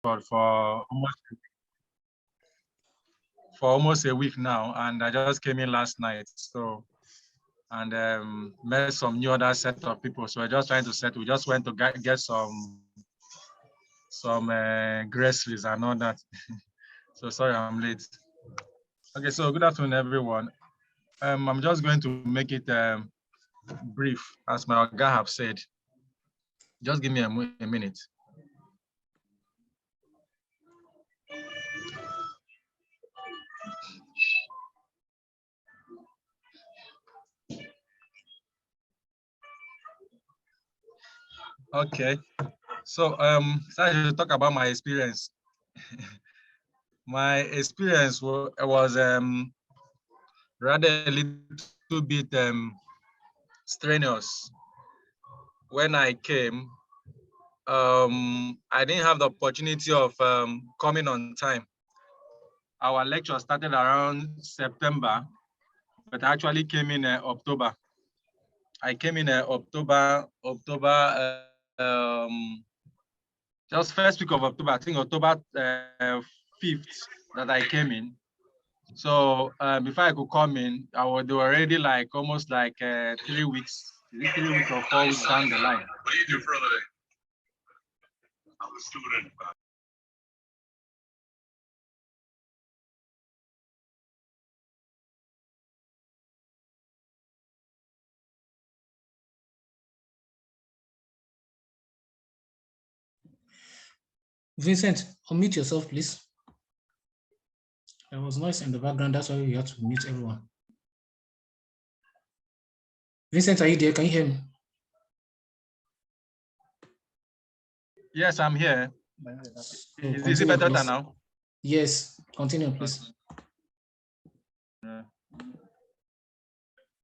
for almost a week now, and I just came in last night. So, and met some new other set of people. So we're just trying to settle. We just went to get some groceries and all that. So sorry I'm late. Okay, so good afternoon, everyone. I'm just going to make it brief, as my guy have said. Just give me a minute. Okay, so I should talk about my experience. My experience was rather a little bit strenuous. When I came, I didn't have the opportunity of coming on time. Our lecture started around September, but I actually came in October. I came in October, just first week of October, I think October 5th that I came in. So before I could come in, they were already like almost like 3 weeks, 3 weeks or 4 weeks down the line. What do you do for a living? I'm a student. Vincent, unmute yourself, please. There was noise in the background, that's why we had to mute everyone. Vincent, are you there? Can you hear me? Yes, I'm here. Is it better now? Yes, continue, please.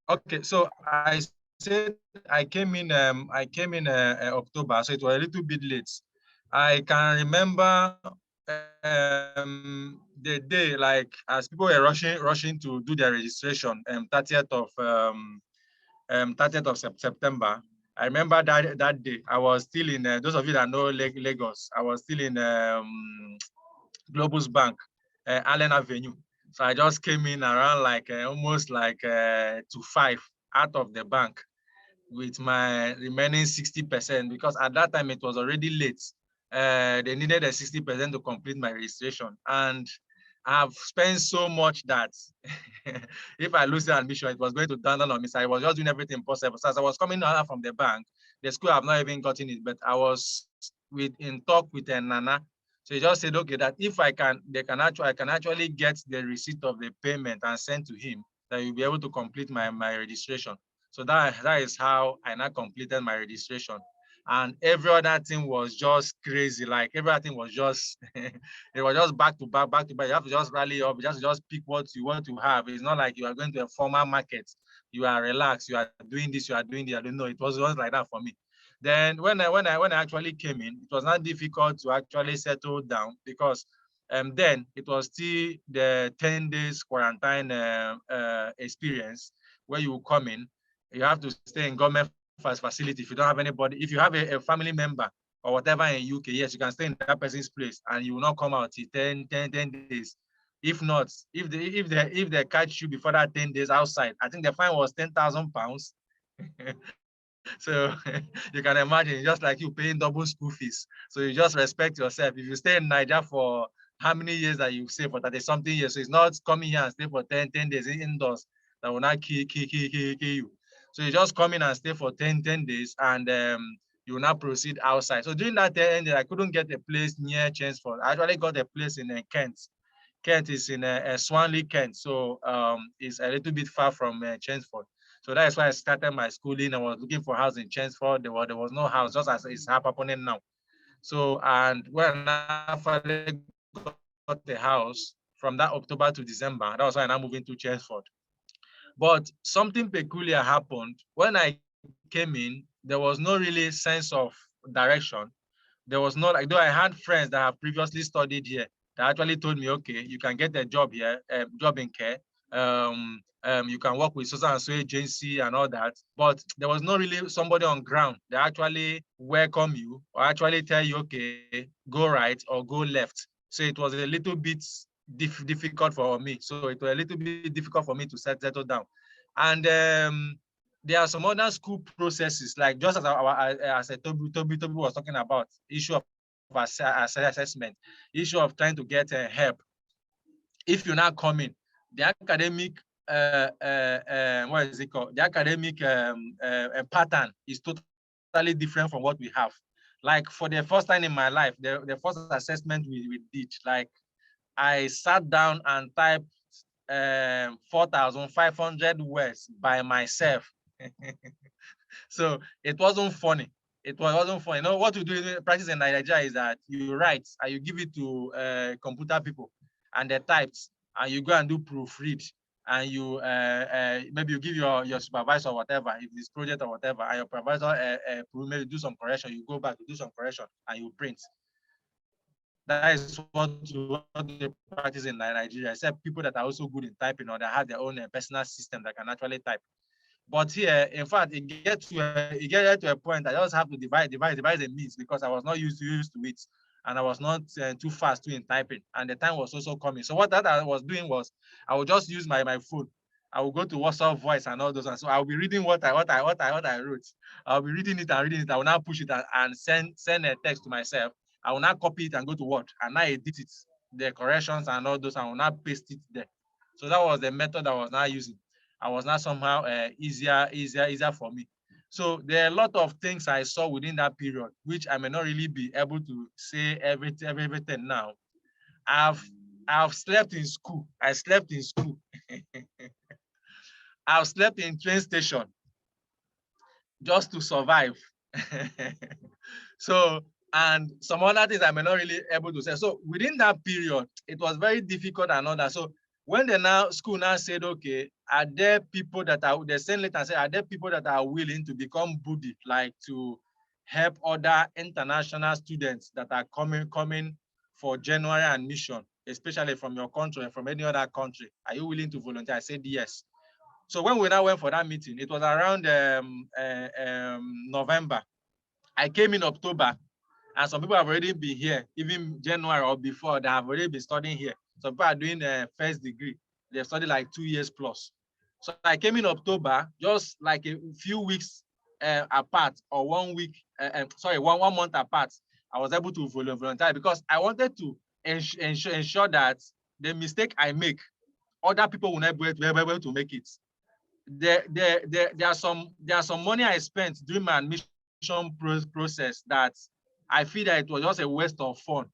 Okay, so I said I came in October, so it was a little bit late. I can remember the day, like as people were rushing to do their registration, 30th of September. I remember that day. I was still in those of you that know Lagos. I was still in Globus Bank, Allen Avenue. So I just came in around like almost like to 5 out of the bank with my remaining 60%, because at that time it was already late. They needed a 60% to complete my registration. And I've spent so much that if I lose the admission, it was going to down on me. So I was just doing everything possible. So as I was coming out from the bank, the school have not even gotten it, but I was in talk with a Nana. So he just said, okay, that if I can actually get the receipt of the payment and send to him, that you'll be able to complete my registration. So that is how I now completed my registration. And every other thing was just crazy. Like everything was just, it was just back to back. You have to just rally up, just pick what you want to have. It's not like you are going to a formal market. You are relaxed. You are doing this. You are doing that. I don't know. It was like that for me. Then when I actually came in, it was not difficult to actually settle down, because then it was still the 10 days quarantine experience, where you come in. You have to stay in government facility. If you don't have anybody, if you have a family member or whatever in UK, yes, you can stay in that person's place and you will not come out till 10 days. If not, if they catch you before that 10 days outside, I think the fine was £10,000. So you can imagine, just like you paying double school fees. So you just respect yourself. If you stay in Nigeria for how many years that you stay for, 30-something years, so it's not coming here and stay for 10 days indoors that will not kill you. So you just come in and stay for 10 days, and you will not proceed outside. So during that 10 days, I couldn't get a place near Chelmsford. I actually got a place in Kent. Kent is in Swanley, Kent. So it's a little bit far from Chelmsford. So that's why I started my schooling. I was looking for a house in Chelmsford. There was no house, just as it's happening now. So, and when I finally got the house from that October to December, that was when I moved into Chelmsford. But something peculiar happened. When I came in, there was no really sense of direction. There was no, like, though I had friends that have previously studied here that actually told me, okay, you can get a job here, job in care, You can work with so and so agency and all that, but there was not really somebody on ground that actually welcome you or actually tell you, okay, go right or go left. So it was a little bit difficult for me. So it was a little bit difficult for me to settle down. And there are some other school processes, like just as Toby was talking about, issue of assessment, issue of trying to get help. If you're not coming, the academic what is it called? The academic pattern is totally different from what we have. Like for the first time in my life, the first assessment we did, like I sat down and typed 4,500 words by myself. So it wasn't funny. It wasn't funny. You know what we do in practice in Nigeria is that you write and you give it to computer people, and they typed, and you go and do proofread, and you maybe you give your supervisor or whatever, if it's project or whatever, and your supervisor maybe do some correction. You go back to do some correction and you print. That is what they practice in Nigeria, except people that are also good in typing or that have their own personal system that can actually type. But here, in fact, it get to a point I just have to divide the means, because I was not used to it, and I was not too fast in typing, and the time was also coming. So what that I was doing was I would just use my phone. I will go to WhatsApp voice and all those, and so I'll be reading what I wrote. I'll be reading it and reading it. I will now push it and send a text to myself. I will now copy it and go to Word and now edit it, the corrections and all those, and I will now paste it there. So that was the method I was now using. I was now somehow easier for me. So there are a lot of things I saw within that period, which I may not really be able to say everything now. I've slept in school. I slept in school. I've slept in train station just to survive. So, and some other things I may not really able to say. So within that period, it was very difficult and all that. So when the school now said, okay, are there people that are, they sent letter and said, are there people that are willing to become buddy, like to help other international students that are coming for January admission, especially from your country and from any other country? Are you willing to volunteer? I said yes. So when we now went for that meeting, it was around November. I came in October, and some people have already been here, even January or before, they have already been studying here. Some people are doing a first degree. They've studied like 2 years plus. So I came in October, just like a few weeks apart, or 1 week, one month apart. I was able to volunteer because I wanted to ensure that the mistake I make, other people will not be able to make it. There are some money I spent during my admission process that I feel that it was just a waste of fun,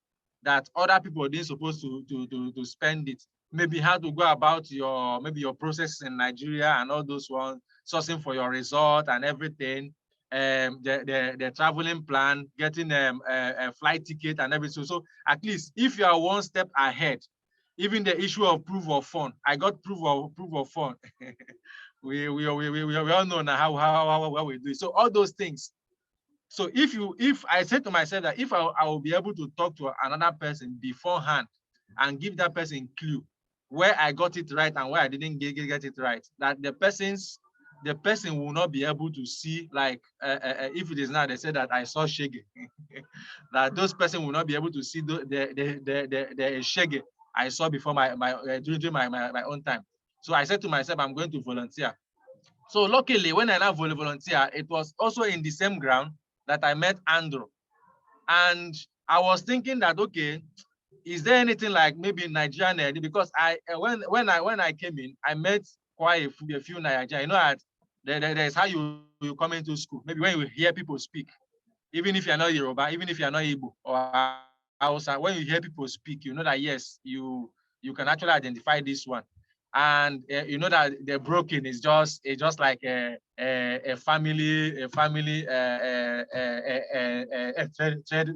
that other people didn't supposed to spend it. Maybe how to go about your process in Nigeria and all those ones, sourcing for your result and everything, the traveling plan, getting a flight ticket and everything. So at least if you are one step ahead, even the issue of proof of fund, I got proof of fund. we all know now how we do it. So all those things. So if I said to myself that if I will be able to talk to another person beforehand and give that person clue where I got it right and where I didn't get it right, that the person will not be able to see, like if it is now they say that I saw shege, that those person will not be able to see the shege I saw before during my own time. So I said to myself, I'm going to volunteer. So luckily, when I now volunteer, it was also in the same ground that I met Andrew. And I was thinking that, okay, is there anything like maybe Nigerian? Because when I came in, I met quite a few Nigerians. You know that there's how you come into school. Maybe when you hear people speak, even if you're not Yoruba, even if you're not Igbo or Hausa, when you hear people speak, you know that yes, you can actually identify this one. And you know that the broken is just like a family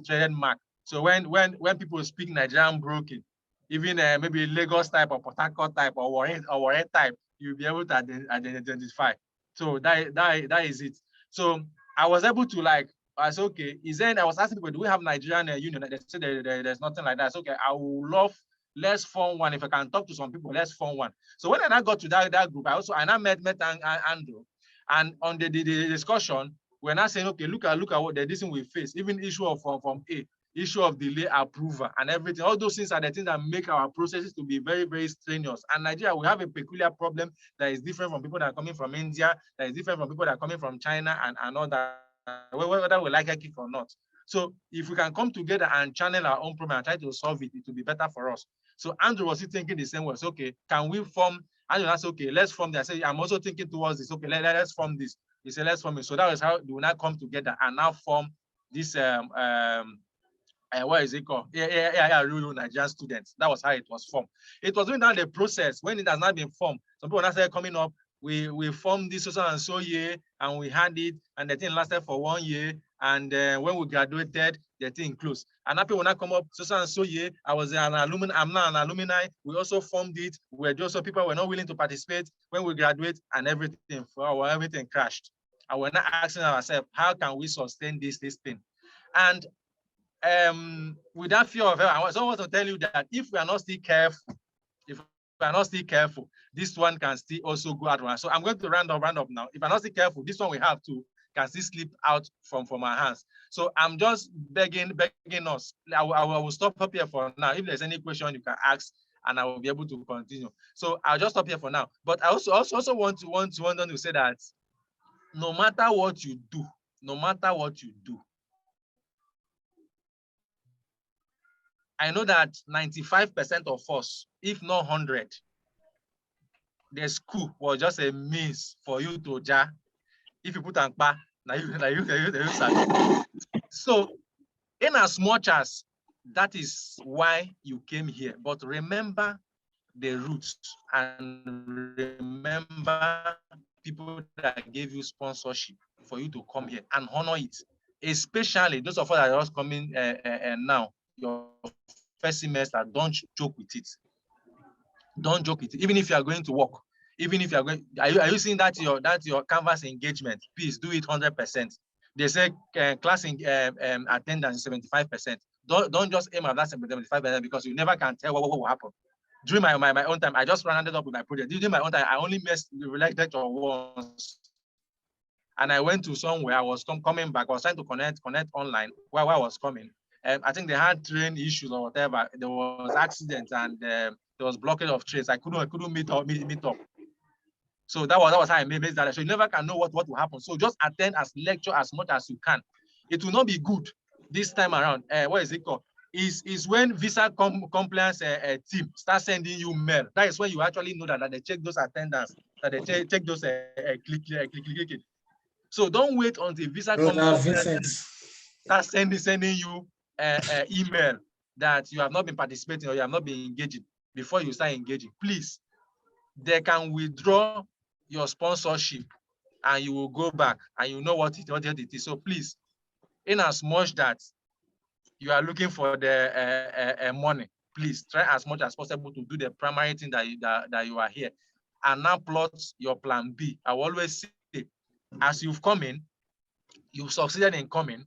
threaded mark. So when people speak Nigerian broken, even maybe Lagos type or Port Harcourt type or Warren type, you'll be able to identify. So that is it. So I was able to, like, I said, okay, I was asking people, do we have Nigerian union? They said there's nothing like that. So okay, I would love let's form one. If I can talk to some people, let's form one. So when I now got to that group, I now met Andrew, and on the discussion, we're now saying, okay, look at what the thing we face, even issue of from A, issue of delay approval and everything. All those things are the things that make our processes to be very, very strenuous. And Nigeria, we have a peculiar problem that is different from people that are coming from India, that is different from people that are coming from China and all that, whether we like it or not. So if we can come together and channel our own problem and try to solve it, it will be better for us. So Andrew was thinking the same way. So, okay, can we form? Andrew said, okay, let's form this. I said, I'm also thinking towards this. Okay, let's form this. He said, let's form it. So that was how we will now come together and now form this what is it called? Nigerian students. That was how it was formed. It was during that the process when it has not been formed. Some people now started coming up. We formed this so year and we had it, and the thing lasted for 1 year. And when we graduated, the thing closed. And now people now come up so year. I was an alumni. I'm now an alumni. We also formed it. We're just so people were not willing to participate when we graduate, and everything crashed. And we're not asking ourselves, how can we sustain this thing? And without fear of hell, I also want to tell you that if we are not still careful, this one can still also go out. So I'm going to round up now. If I'm not still careful, this one we have to can still slip out from our hands. So I'm just begging us. I will stop up here for now. If there's any question, you can ask, and I will be able to continue. So I'll just stop here for now. But I also want to say that no matter what you do, I know that 95% of us, if not 100, the school was just a means for you to ja. If you put on pa, so in as much as that is why you came here, but remember the roots and remember people that gave you sponsorship for you to come here and honor it. Especially those of us that are just coming now, your first semester, don't joke with it. Don't joke with it. Even if you are going to work, even if you are going, are you seeing that your canvas engagement? Please do it 100%. They say class attendance 75%. Don't just aim at that 75% because you never can tell what will happen. During my own time, I just rounded up with my project. During my own time, I only missed the lecture once. And I went to somewhere. I was coming back. I was trying to connect online while I was coming. I think they had train issues or whatever. There was accident and there was blockage of trains. I couldn't meet up. So that was how I made that. So you never can know what will happen. So just attend as lecture as much as you can. It will not be good this time around. What is it called? Is when visa compliance team start sending you mail. That is when you actually know that they check those attendance, that they check those click. So don't wait until visa compliance start sending you email that you have not been participating or you have not been engaging before you start engaging. Please, they can withdraw your sponsorship and you will go back and you know what it is. So please, in as much that you are looking for the money, please try as much as possible to do the primary thing that you are here, and now plot your plan B. I will always say, as you've come in, you've succeeded in coming.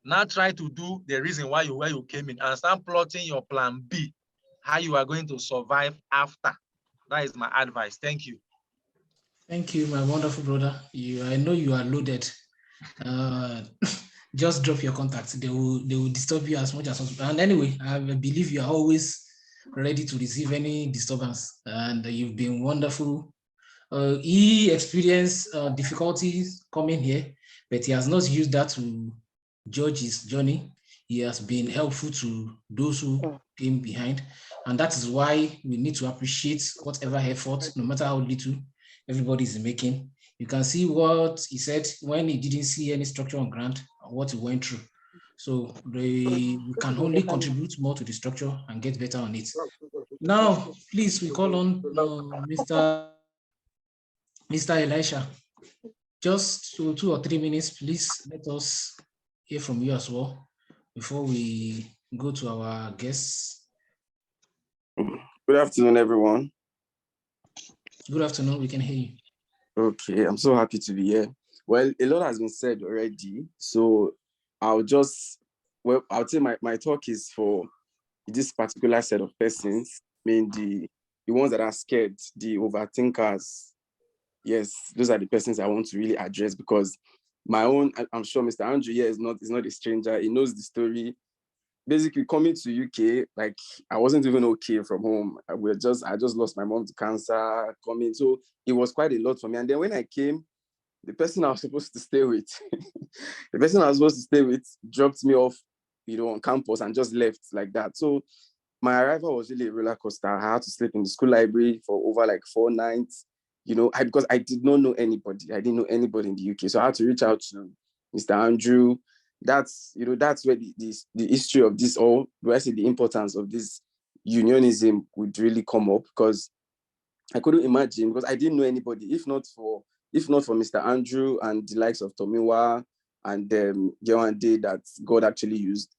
Now try to do the reason why you came in and start plotting your plan B, how you are going to survive after. That is my advice. Thank you. Thank you, my wonderful brother. I know you are loaded. Just drop your contacts. They will disturb you as much as possible. And anyway, I believe you are always ready to receive any disturbance, and you've been wonderful. He experienced difficulties coming here, but he has not used that to judge his journey. He has been helpful to those who came behind, and that is why we need to appreciate whatever effort, no matter how little, everybody is making. You can see what he said when he didn't see any structure on ground, what he went through. So we can only contribute more to the structure and get better on it. Now, please, we call on Mr. Elisha. Just 2 or 3 minutes, please let us hear from you as well before we go to our guests. Good afternoon, everyone. Good afternoon, we can hear you. Okay, I'm so happy to be here. Well, a lot has been said already, so I'll say my talk is for this particular set of persons, I mean, the ones that are scared, the overthinkers, yes, those are the persons I want to really address, because my own, I'm sure Mr. Andrew here is not a stranger. He knows the story. Basically, coming to UK, like, I wasn't even okay from home. I just lost my mom to cancer coming. So it was quite a lot for me. And then when I came, the person I was supposed to stay with, dropped me off, on campus and just left like that. So my arrival was really a roller coaster. I had to sleep in the school library for over like 4 nights, because I did not know anybody. I didn't know anybody in the UK. So I had to reach out to Mr. Andrew. That's where the history of this, or do I say the importance of this unionism would really come up, because I couldn't imagine, because I didn't know anybody, if not for Mr. Andrew and the likes of Tomiwa and Yewande that God actually used.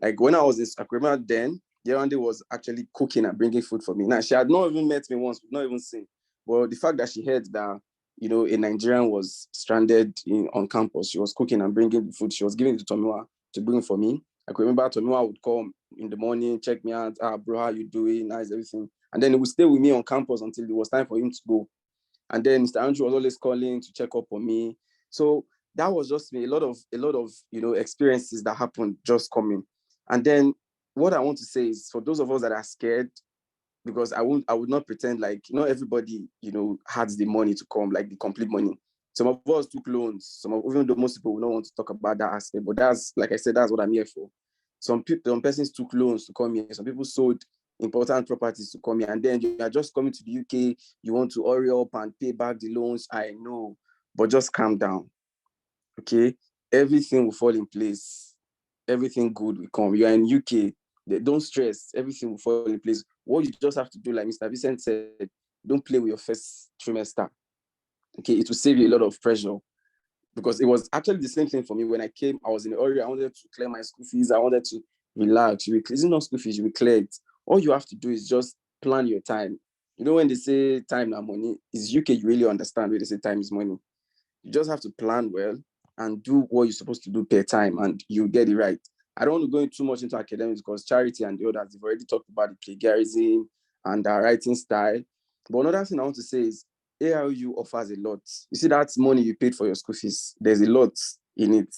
Like when I was in Akrema then, Yewande was actually cooking and bringing food for me. Now, she had not even met me once, not even seen. But the fact that she heard that, a Nigerian was stranded on campus, she was cooking and bringing the food. She was giving it to Tomiwa to bring for me. I could remember Tomiwa would come in the morning, check me out. Bro, how you doing? How's everything? And then he would stay with me on campus until it was time for him to go. And then Mr. Andrew was always calling to check up on me. So that was just me, a lot of experiences that happened just coming. And then what I want to say is, for those of us that are scared, because I would not pretend like not everybody, had the money to come, like the complete money. Some of us took loans. Even though most people will not want to talk about that aspect, but that's, like I said, that's what I'm here for. Some persons took loans to come here. Some people sold important properties to come here, and then you are just coming to the UK. You want to hurry up and pay back the loans. I know, but just calm down, okay? Everything will fall in place. Everything good will come. You are in UK. Don't stress. Everything will fall in place. What you just have to do, like Mr. Vincent said, don't play with your first trimester. Okay, it will save you a lot of pressure, because it was actually the same thing for me when I came. I was in the area. I wanted to clear my school fees. I wanted to relax. It's not school fees. You will clear it. All you have to do is just plan your time. When they say time and money, is UK, you really understand when they say time is money. You just have to plan well and do what you're supposed to do per time, and you get it right. I don't want to go too much into academics, because Charity and the others, they've already talked about the plagiarism and our writing style. But another thing I want to say is ARU offers a lot. You see that money you paid for your school fees, there's a lot in it.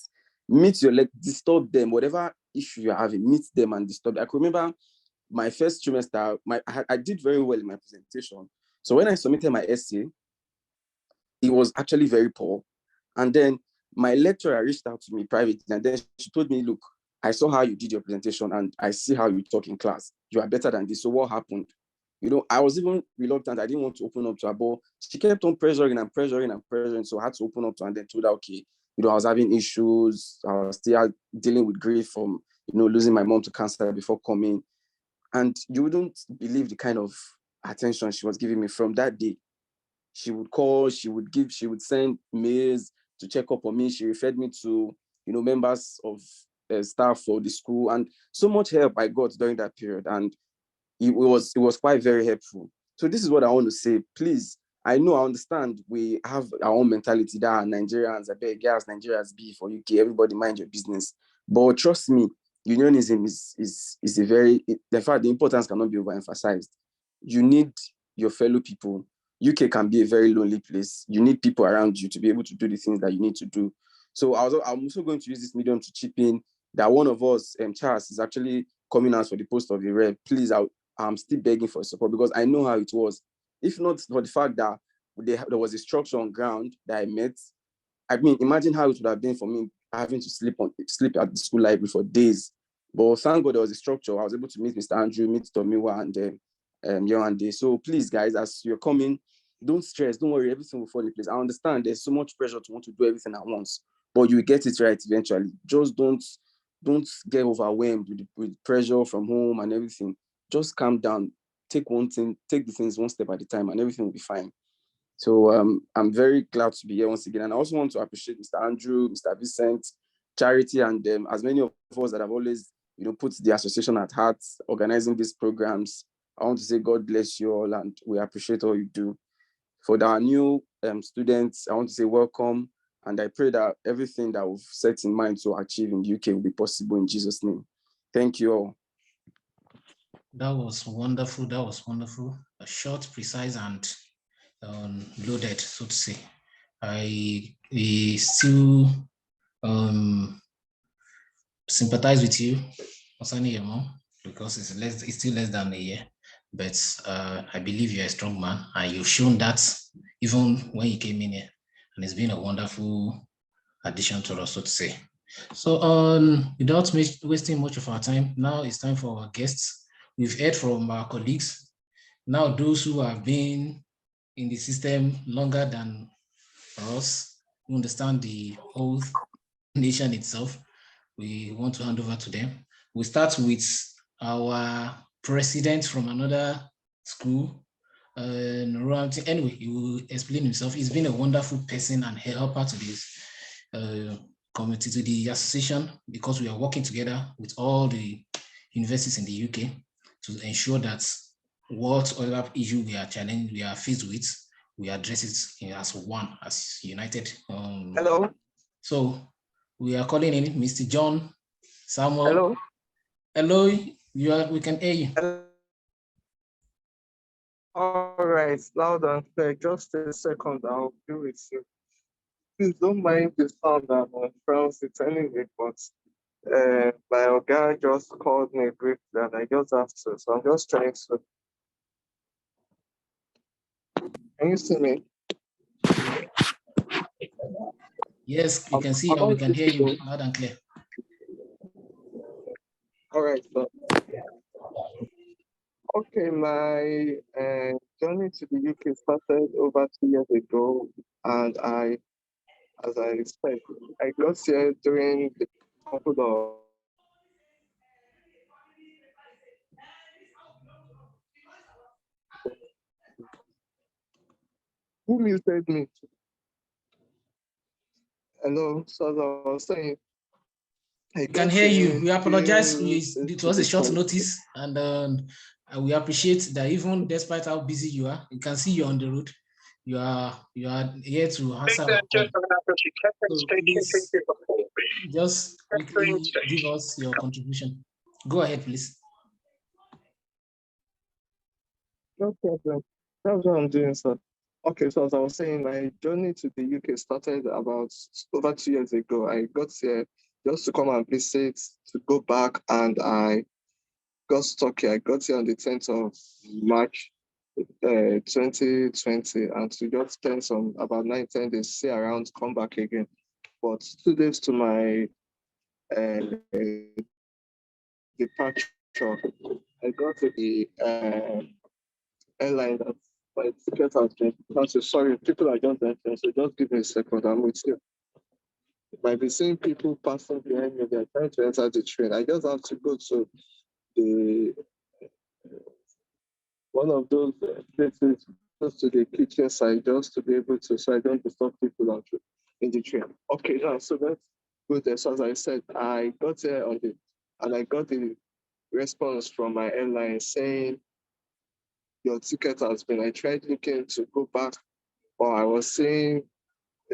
Disturb them, whatever issue you're having, meet them and disturb them. I can remember my first trimester, I did very well in my presentation. So when I submitted my essay, it was actually very poor. And then my lecturer reached out to me privately, and then she told me, look, I saw how you did your presentation and I see how you talk in class. You are better than this. So what happened? I was even reluctant. I didn't want to open up to her, but she kept on pressuring and pressuring and pressuring. So I had to open up to her, and then told her, okay, I was having issues. I was still dealing with grief from, losing my mom to cancer before coming. And you wouldn't believe the kind of attention she was giving me from that day. She would call, she would send mails to check up on me. She referred me to, members of staff for the school, and so much help I got during that period. And it was quite very helpful. So this is what I want to say. Please, I understand we have our own mentality that are Nigerians, I beg, yes, Nigerians be for UK, everybody mind your business. But trust me, unionism is a very, in fact, the importance cannot be overemphasized. You need your fellow people. UK can be a very lonely place. You need people around you to be able to do the things that you need to do. So I'm also going to use this medium to chip in that one of us, Charles, is actually coming out for the post of a rep. Please, I'm still begging for support, because I know how it was. If not for the fact that there was a structure on ground that I met, I mean, imagine how it would have been for me having to sleep at the school library for days. But thank God there was a structure. I was able to meet Mr. Andrew, meet Tomiwa, and Yewande. So please, guys, as you're coming, don't stress, don't worry, everything will fall in place. I understand there's so much pressure to want to do everything at once, but you will get it right eventually. Just don't get overwhelmed with pressure from home and everything. Just calm down, take the things one step at a time, and everything will be fine. So I'm very glad to be here once again. And I also want to appreciate Mr. Andrew, Mr. Vincent, Charity, and as many of us that have always, put the association at heart, organizing these programs. I want to say God bless you all, and we appreciate all you do. For our new students, I want to say welcome, and I pray that everything that we've set in mind to achieve in the UK will be possible in Jesus' name. Thank you all. That was wonderful. That was wonderful. Short, precise, and loaded, so to say. I still sympathize with you concerning your mom because it's still less than a year. But I believe you're a strong man, and you've shown that even when you came in here, and it's been a wonderful addition to us, so to say. So, without wasting much of our time, now it's time for our guests. We've heard from our colleagues. Now, those who have been in the system longer than us, who understand the whole nation itself, we want to hand over to them. We start with our president from another school. Anyway, he will explain himself. He's been a wonderful person and helper to this committee, to the association, because we are working together with all the universities in the UK to ensure that whatever issue we are faced with, we address it as one, as united. Hello. So we are calling in Mr. John Samuel. Hello. Hello, we can hear you. All right, loud and clear. Just a second, I'll be with you. Please don't mind the sound that my friends it's anyway, but my guy just called me briefly and I just have to, so I'm just trying to. Can you see me? Yes, you can see and we can hear you loud and clear. All right, so okay, my journey to the UK started over 2 years ago, and as I said, I got here during the couple of who muted me. Hello, so as I was saying, I can hear you. We apologize. It was a short notice, and we appreciate that even despite how busy you are, you can see you're on the road. You are here to answer our call. So please just quickly give us your contribution. Go ahead, please. No problem. That's what I'm doing, sir. Okay, so as I was saying, my journey to the UK started about over 2 years ago. I got here just to come and visit, to go back, and I got stuck here. I got here on the 10th of March 2020, and to just spend some about 9-10 days, stay around, come back again. But 2 days to my departure, I got to the airline that my ticket has been cancelled. Sorry, people are just entering, so just give me a second. I'm with you. You might be seeing people passing behind me. They're trying to enter the train. I just have to go to the one of those places close to the kitchen side just to be able to, so I don't disturb people in the train. Okay, now so let's go there. So as I said, I got here and I got the response from my airline saying your ticket has been. I tried looking to go back, but I was seeing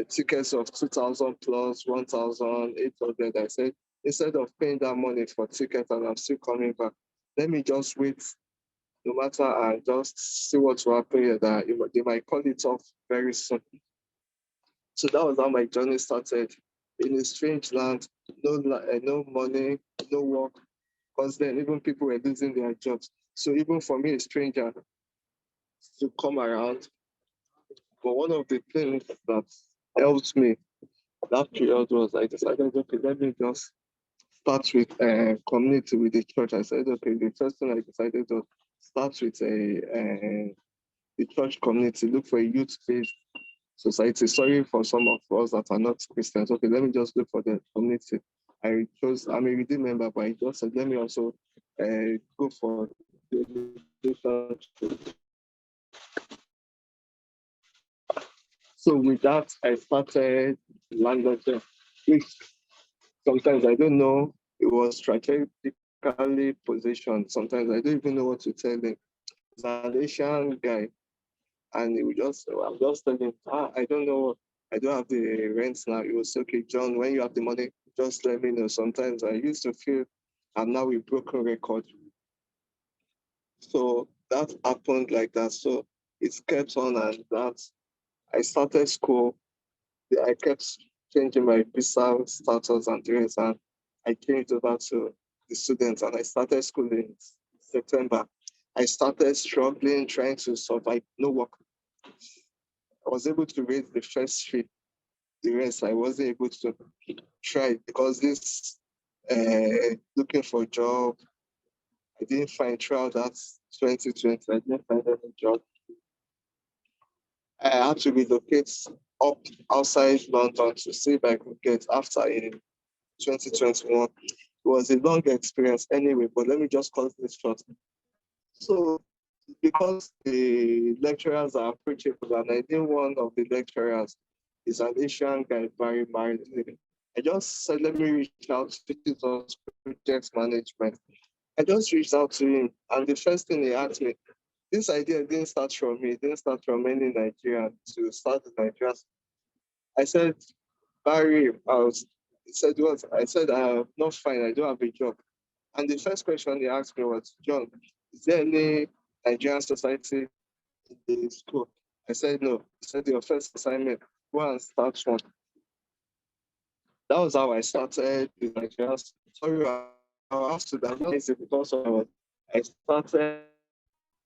tickets of 2,000 plus 1,800. I said, instead of paying that money for tickets and I'm still coming back, let me just wait no matter and just see what will happen here, that they might call it off very soon. So that was how my journey started in a strange land, no money, no work, because then even people were losing their jobs. So even for me, a stranger, to come around. But one of the things that helped me that period was I decided, okay, let me just start with community with the church. I said, okay, the first thing I decided was start with the church community, look for a youth-based society. Sorry for some of us that are not Christians. Okay, let me just look for the community. I'm a redeemed member, but I just said, let me also go for the So with that, I started language, which sometimes I don't know, it was strategically positioned. Sometimes I don't even know what to tell them. It's an Asian guy, and I'm just telling him, I don't know, I don't have the rent now. It was okay, John, when you have the money, just let me know. Sometimes I used to feel I'm now with broken record. So that happened like that. So it kept on and that. I started school. I kept changing my visa status and the rest, and I changed over to the students and I started school in September. I started struggling, trying to survive, no work. I was able to raise the first fee. The rest I wasn't able to try because this looking for a job, I didn't find throughout that 2020, I didn't find any job. I had to relocate up outside London to see if I could get after in 2021. It was a long experience anyway, but let me just cut this short. So because the lecturers are approachable and I think one of the lecturers is an Asian guy, very married. I just said, let me reach out to Jesus project management. I just reached out to him and the first thing he asked me, this idea didn't start from me, it didn't start from any Nigerian to start the Nigerians. I said, Barry, he said what? I said, I'm not fine, I don't have a job. And the first question he asked me was, John, is there any Nigerian society in the school? I said, no. He said, your first assignment, go and start one. That was how I started with Nigerian. Sorry, I'll have to diagnose it because I started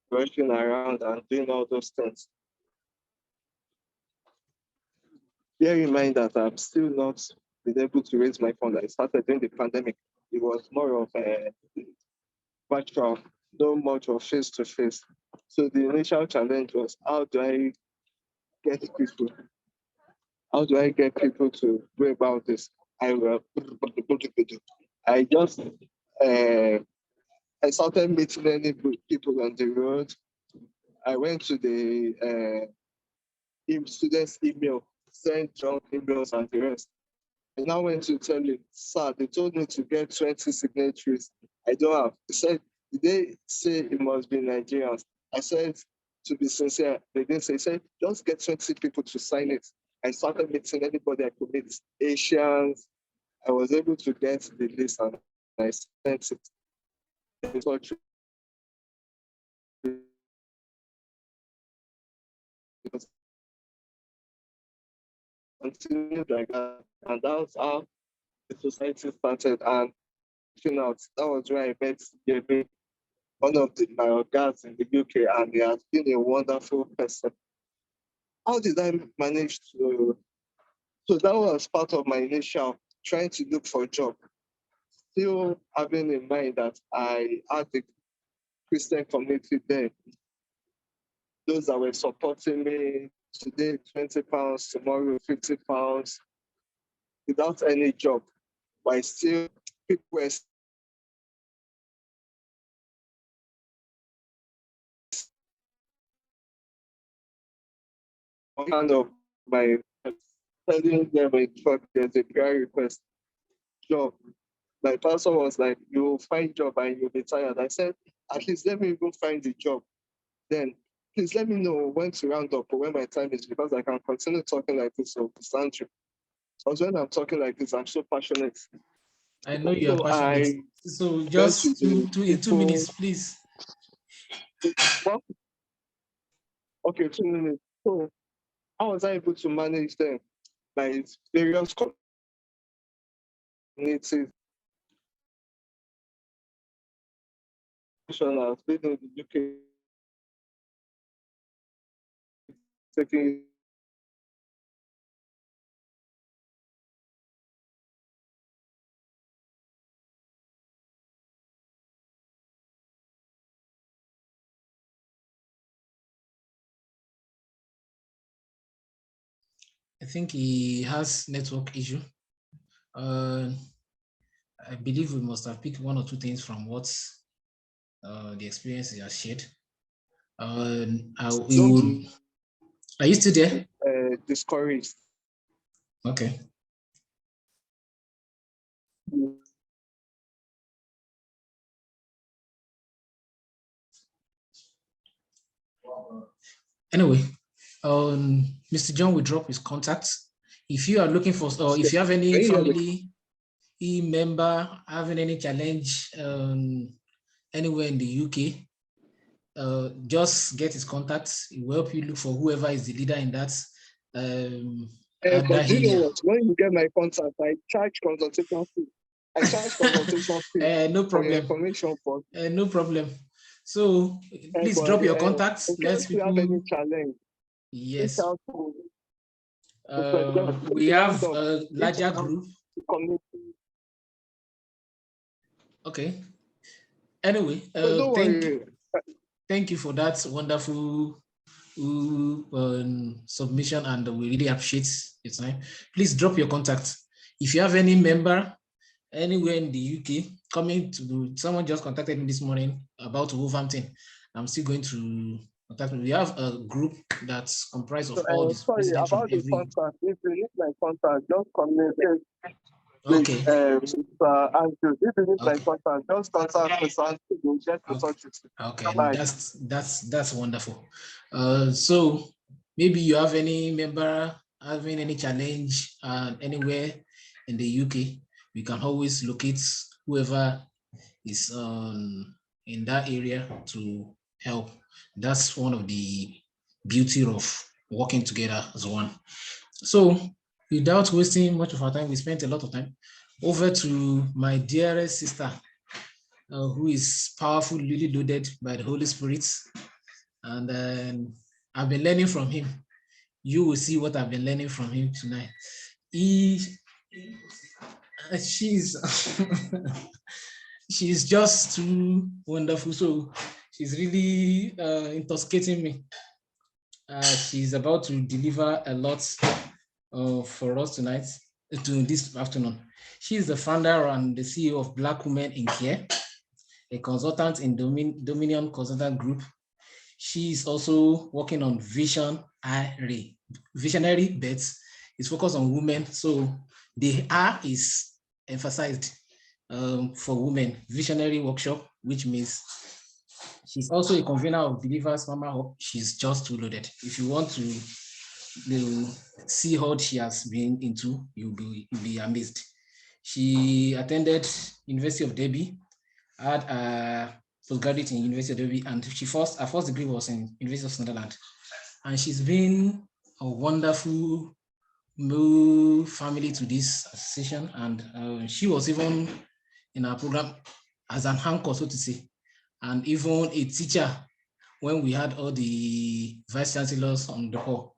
working around and doing all those things. Bear in mind that I'm still not been able to raise my fund. I started during the pandemic. It was more of a virtual, not much of face to face. So the initial challenge was how do I get people? How do I get people to go about this? I just I started meeting many people on the road. I went to the students' email, sent junk emails and the rest. I now went to tell him, sir, they told me to get 20 signatories. I don't have. He said, did they say it must be Nigerians? I said, to be sincere, they didn't say, he said, just get 20 people to sign it. I started meeting anybody I could meet, Asians. I was able to get the list and I sent it. Continued like that, and that was how the society started. And out, that was where I met Jimmy, one of my guys in the UK, and he has been a wonderful person. How did I manage to? So that was part of my initial trying to look for a job, still having in mind that I had the Christian community there, those that were supporting me today, £20, tomorrow, £50, without any job, but still people were kind of my telling them in fact there's a prayer request job. My pastor was like, you'll find job and you'll be tired. I said, at least let me even find the job. Then please let me know when to round up or when my time is because I can continue talking like this or stand you. Because when I'm talking like this, I'm so passionate. I know you are passionate. So just in 2 minutes, please. Well, okay, 2 minutes. So how was I able to manage them? By various communities. I've been in the UK taking I think he has network issue. I believe we must have picked one or two things from what the experience he has shared. Are you still there? discouraged. Okay. Anyway, Mr. John will drop his contacts. If you are looking for, or if you have any family member having any challenge anywhere in the UK, just get his contacts. He will help you look for whoever is the leader in that But that do you know area. what? When you get my contact, I charge consultation fee. I charge consultation fee No for your problem. information. For No problem. So please drop your contacts. in Let's case you have any people. challenge, reach Yes. out to Mr. We Just have round up. a larger Reach out group. to community. Okay. Anyway, So don't worry. thank you for that wonderful submission, and we really appreciate your time. Please drop your contact. If you have any member anywhere in the UK coming to, someone just contacted me this morning about Wolverhampton. I'm still going to contact me. We have a group that's comprised of all these Sorry presidents from about the every. contact. If you need my contact, just communicate. Okay. Mr. Andrew, if you need my Okay. contact, just contact Mr. Andrew. We'll get to touch with you. Okay, Bye. that's wonderful. So maybe you have any member having any challenge anywhere in the UK, we can always locate whoever is in that area to help. That's one of the beauty of working together as one. So without wasting much of our time, we spent a lot of time. Over to my dearest sister, who is powerfully loaded by the Holy Spirit. And I've been learning from him. You will see what I've been learning from him tonight. She's she's just too wonderful. So she's really intoxicating me. She's about to deliver a lot for us tonight, to this afternoon. She is the founder and the CEO of Black Women in Care, a consultant in Dominion Consultant Group. She is also working on Visionary Bets. It's focused on women. So the R is emphasized for women. Visionary Workshop, which means she's also a convener of Believers Mama Hub. She's just too loaded. If you want to see how she has been into, you'll be amazed. She attended University of Derby, had a postgraduate in University of Derby, and her first degree was in University of Sunderland. And she's been a wonderful family to this association, and she was even in our program as an anchor, so to say, and even a teacher when we had all the vice chancellors on the call.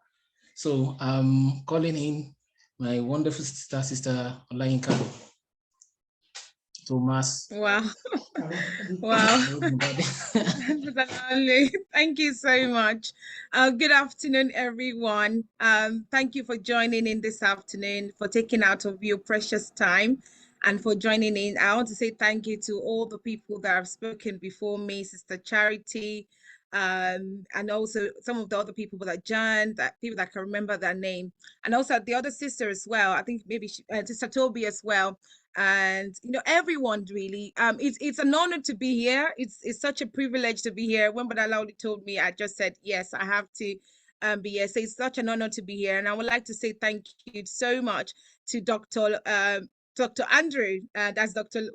So I'm calling in my wonderful sister Olayinka Thomas. Wow. Wow. Thank you so much. Good afternoon, everyone. Thank you for joining in this afternoon, for taking out of your precious time and for joining in. I want to say thank you to all the people that have spoken before me, Sister Charity, and also some of the other people that joined, that people that can remember their name, and also the other sister as well. I think maybe Sister Toby as well. And everyone really, it's an honor to be here. It's such a privilege to be here. When Brother Lauli told me, I just said yes, I have to be here. So it's such an honor to be here, and I would like to say thank you so much to Dr. Andrew, that's Dr.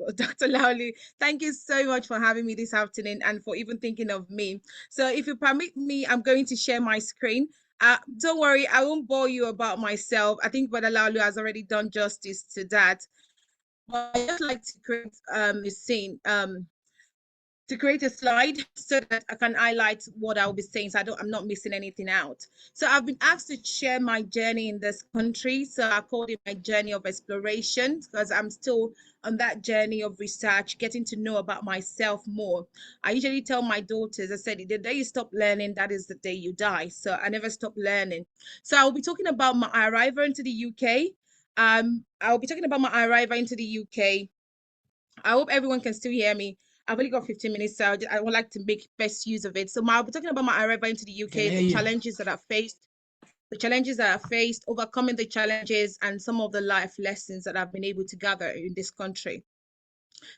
Lauli. Thank you so much for having me this afternoon and for even thinking of me. So if you permit me, I'm going to share my screen. Don't worry, I won't bore you about myself. I think Brother Lauli has already done justice to that. But I just like to create a scene, to create a slide so that I can highlight what I'll be saying, so I'm not missing anything out. So I've been asked to share my journey in this country. So I called it my journey of exploration, because I'm still on that journey of research, getting to know about myself more. I usually tell my daughters, I said, the day you stop learning, that is the day you die. So I never stop learning. So I'll be talking about my arrival into the UK. I'll be talking about my arrival into the UK. I hope everyone can still hear me. I've only got 15 minutes, so I would like to make best use of it. So I'll be talking about my arrival into the UK, the challenges that I faced, overcoming the challenges, and some of the life lessons that I've been able to gather in this country.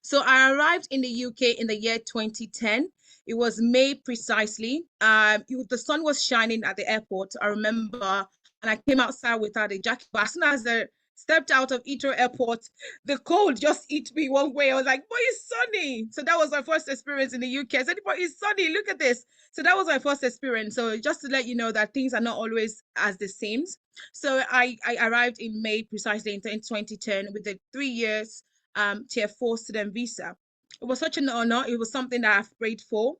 So I arrived in the UK in the year 2010. It was May precisely. The sun was shining at the airport, I remember, and I came outside without a jacket. But as soon as the Stepped out of Heathrow Airport, the cold just hit me one way. I was like, "Boy, it's sunny." So that was my first experience in the UK. I said, "Boy, it's sunny. Look at this." So that was my first experience. So just to let you know that things are not always as they seem. So I arrived in May precisely in 2010 with a 3 years tier 4 student visa. It was such an honor. It was something that I've prayed for,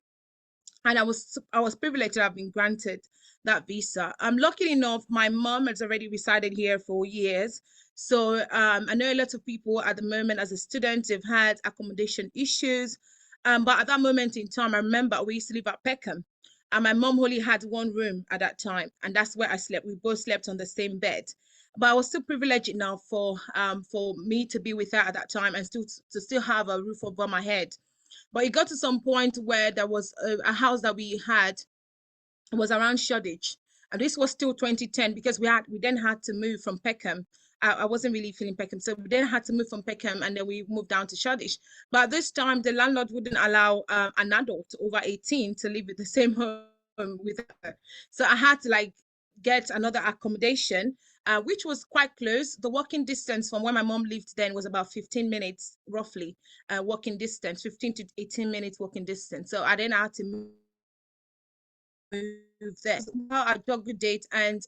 and I was privileged to have been granted that visa. Lucky enough, my mom has already resided here for years. So I know a lot of people at the moment as a student, they've had accommodation issues. But at that moment in time, I remember we used to live at Peckham, and my mom only had one room at that time, and that's where I slept. We both slept on the same bed. But I was still privileged enough for me to be with her at that time and still have a roof over my head. But it got to some point where there was a house that we had was around Shoreditch, and this was still 2010 because we then had to move from Peckham. I wasn't really feeling Peckham, so we then had to move from Peckham, and then we moved down to Shoreditch. But at this time, the landlord wouldn't allow an adult over 18 to live in the same home with her, so I had to like get another accommodation, which was quite close. The walking distance from where my mom lived then was about 15 minutes, roughly, walking distance, 15 to 18 minutes walking distance. So I then had to move there. So I got good date, and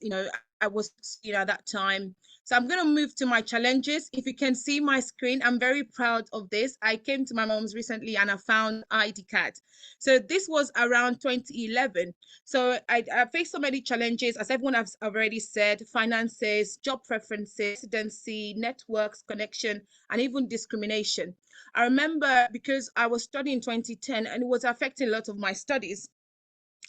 I was at that time. So I'm going to move to my challenges. If you can see my screen, I'm very proud of this. I came to my mom's recently and I found ID card. So this was around 2011. So I faced so many challenges, as everyone has already said: finances, job preferences, residency, networks, connection, and even discrimination. I remember because I was studying in 2010 and it was affecting a lot of my studies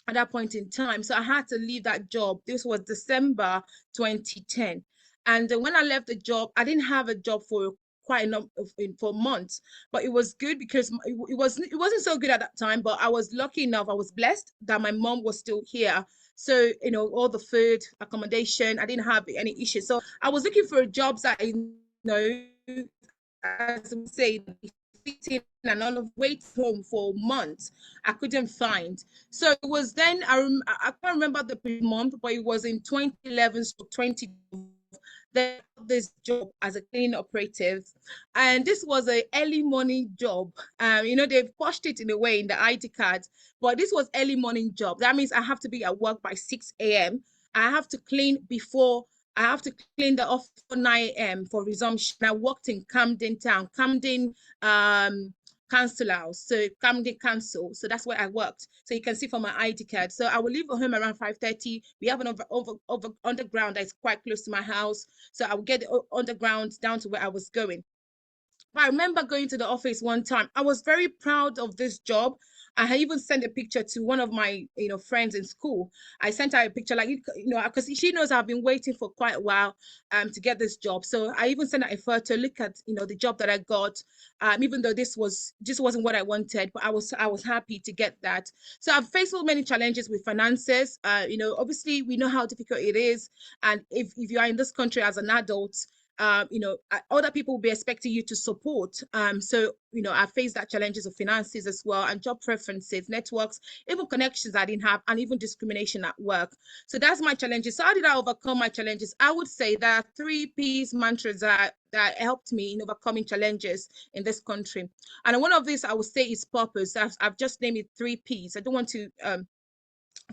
at that point in time. So I had to leave that job. This was December 2010. And when I left the job, I didn't have a job for quite a number for months, but it was good because it wasn't so good at that time, but I was lucky enough, I was blessed that my mom was still here. So all the food, accommodation, I didn't have any issues. So I was looking for jobs that as we say, fitting and all of wait home for months. I couldn't find. So it was then I can't remember the month, but it was in 2011 to 2012. They got this job as a cleaning operative, and this was an early morning job. They've pushed it in a way in the ID card, but this was early morning job. That means I have to be at work by 6 a.m. I have to clean before I have to clean the office for 9 a.m. for resumption. I worked in Camden Town, Camden Council House, so Camden Council. So that's where I worked. So you can see from my ID card. So I will leave home around 5:30. We have an over underground that's quite close to my house. So I will get the underground down to where I was going. I remember going to the office one time. I was very proud of this job. I had even sent a picture to one of my, friends in school. I sent her a picture, like, because she knows I've been waiting for quite a while, to get this job. So I even sent her a photo. Look at, the job that I got. Even though this wasn't what I wanted, but I was happy to get that. So I've faced so many challenges with finances. Obviously we know how difficult it is, and if you are in this country as an adult, other people will be expecting you to support. So I faced that challenges of finances as well, and job preferences, networks, even connections I didn't have, and even discrimination at work. So that's my challenges. So how did I overcome my challenges? I would say there are 3 P's mantras that helped me in overcoming challenges in this country. And one of these I would say is purpose. I've just named it 3 P's. I don't want to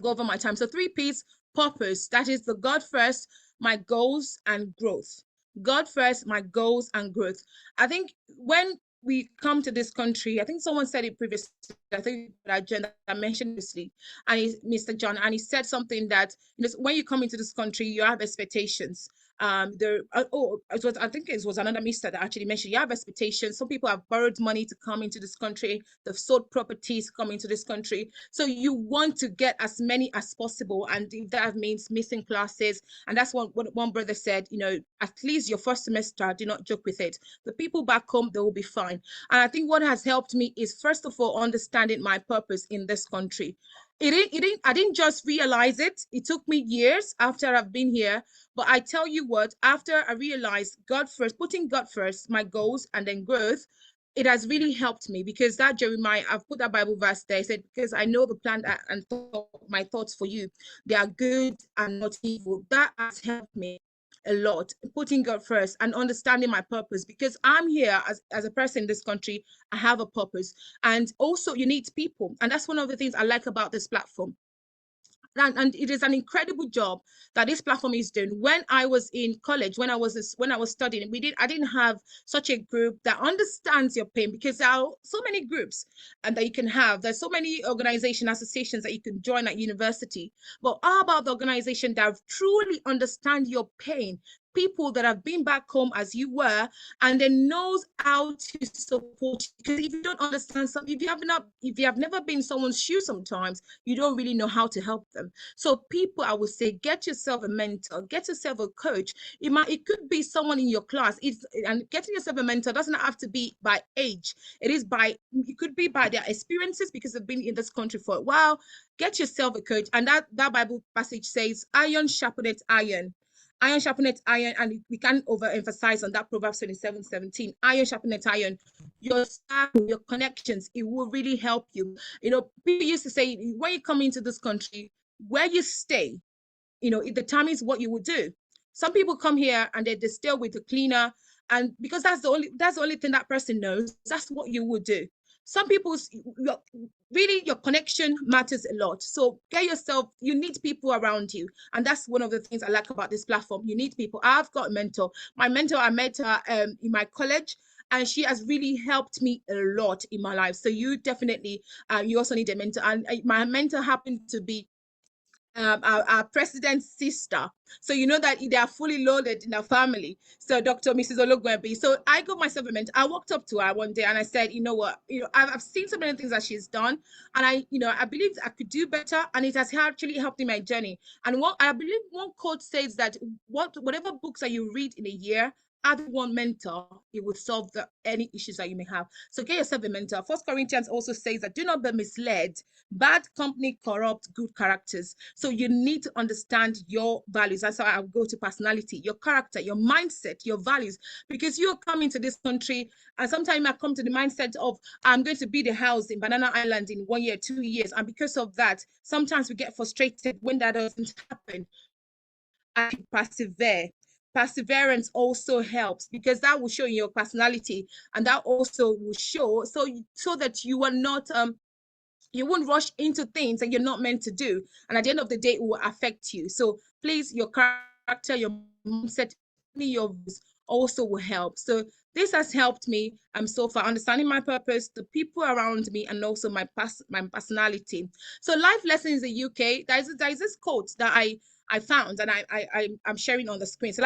go over my time. So 3 P's: purpose, that is the God first, my goals, and growth. God first, my goals, and growth. I think when we come to this country, I think someone said it previously, I think that I mentioned previously, and Mr. John, and he said something that when you come into this country, you have expectations. I think it was another mister that actually mentioned you have expectations. Some people have borrowed money to come into this country, they've sold properties to come into this country, so you want to get as many as possible, and if that means missing classes. And that's what one brother said, at least your first semester, do not joke with it. The people back home, they will be fine. And I think what has helped me is, first of all, understanding my purpose in this country. I didn't just realize it. It took me years after I've been here. But I tell you what, after I realized God first, putting God first, my goals, and then growth, it has really helped me, because that Jeremiah, I've put that Bible verse there. I said, because I know the plan and my thoughts for you, they are good and not evil. That has helped me. a lot, putting God first and understanding my purpose, because I'm here as a person in this country. I have a purpose. And also you need people. And that's one of the things I like about this platform. And it is an incredible job that this platform is doing. When I was in college, when I was studying, I didn't have such a group that understands your pain, because there are so many groups and that you can have. There's so many organizations, associations that you can join at university. But how about the organization that truly understand your pain? People that have been back home as you were, and then knows how to support you. Because if you don't understand something, if you have never been in someone's shoes, sometimes you don't really know how to help them. So people, I would say, get yourself a mentor, get yourself a coach. It could be someone in your class. And getting yourself a mentor doesn't have to be by age. It could be by their experiences, because they've been in this country for a while. Get yourself a coach. And that Bible passage says, iron sharpeneth iron. Iron sharpeneth iron, and we can't overemphasize on that. Proverbs 27:17. Iron sharpeneth iron. Your circle, your connections, it will really help you. People used to say, when you come into this country, where you stay, it determines what you will do. Some people come here and they stay with the cleaner, and because that's the only thing that person knows, that's what you will do. Some people's really, your connection matters a lot. So you need people around you. And that's one of the things I like about this platform. You need people. I've got a mentor. My mentor, I met her in my college, and she has really helped me a lot in my life. So you definitely, you also need a mentor. And my mentor happened to be our president's sister. So you know that they are fully loaded in our family. So Dr. Mrs. Ologwebi. So I got myself a mentor. I walked up to her one day and I said, you know what, I've seen so many things that she's done, and I believe I could do better, and it has actually helped in my journey. And I believe one quote says that whatever books that you read in a year, having one mentor, it will solve any issues that you may have. So get yourself a mentor. 1 Corinthians also says that do not be misled. Bad company corrupts good characters. So you need to understand your values. That's how I go to personality, your character, your mindset, your values. Because you're coming to this country, and sometimes I come to the mindset of, I'm going to build a house in Banana Island in 1 year, 2 years. And because of that, sometimes we get frustrated when that doesn't happen. I persevere. Perseverance also helps, because that will show in your personality, and that also will show so that you are not you won't rush into things that you're not meant to do, and at the end of the day it will affect you. So please, your character, your mindset, your views also will help. So this has helped me so far, understanding my purpose, the people around me, and also my personality. So life lessons in the UK, there's this quote that I found, and I'm sharing on the screen. So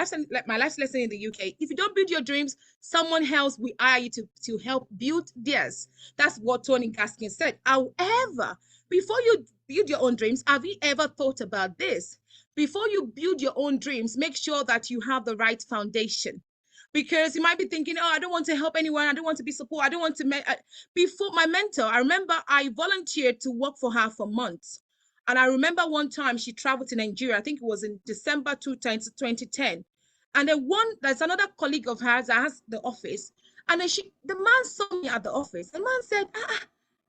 my life lesson in the UK: if you don't build your dreams, someone else will hire you to help build theirs. That's what Tony Gaskin said. However, before you build your own dreams, have you ever thought about this? Before you build your own dreams, make sure that you have the right foundation. Because you might be thinking, oh, I don't want to help anyone. I don't want to be support. I don't want to. Before my mentor, I remember I volunteered to work for her for months. And I remember one time she traveled to Nigeria. I think it was in December 2010. And then there's another colleague of hers that has the office. And then the man saw me at the office. The man said,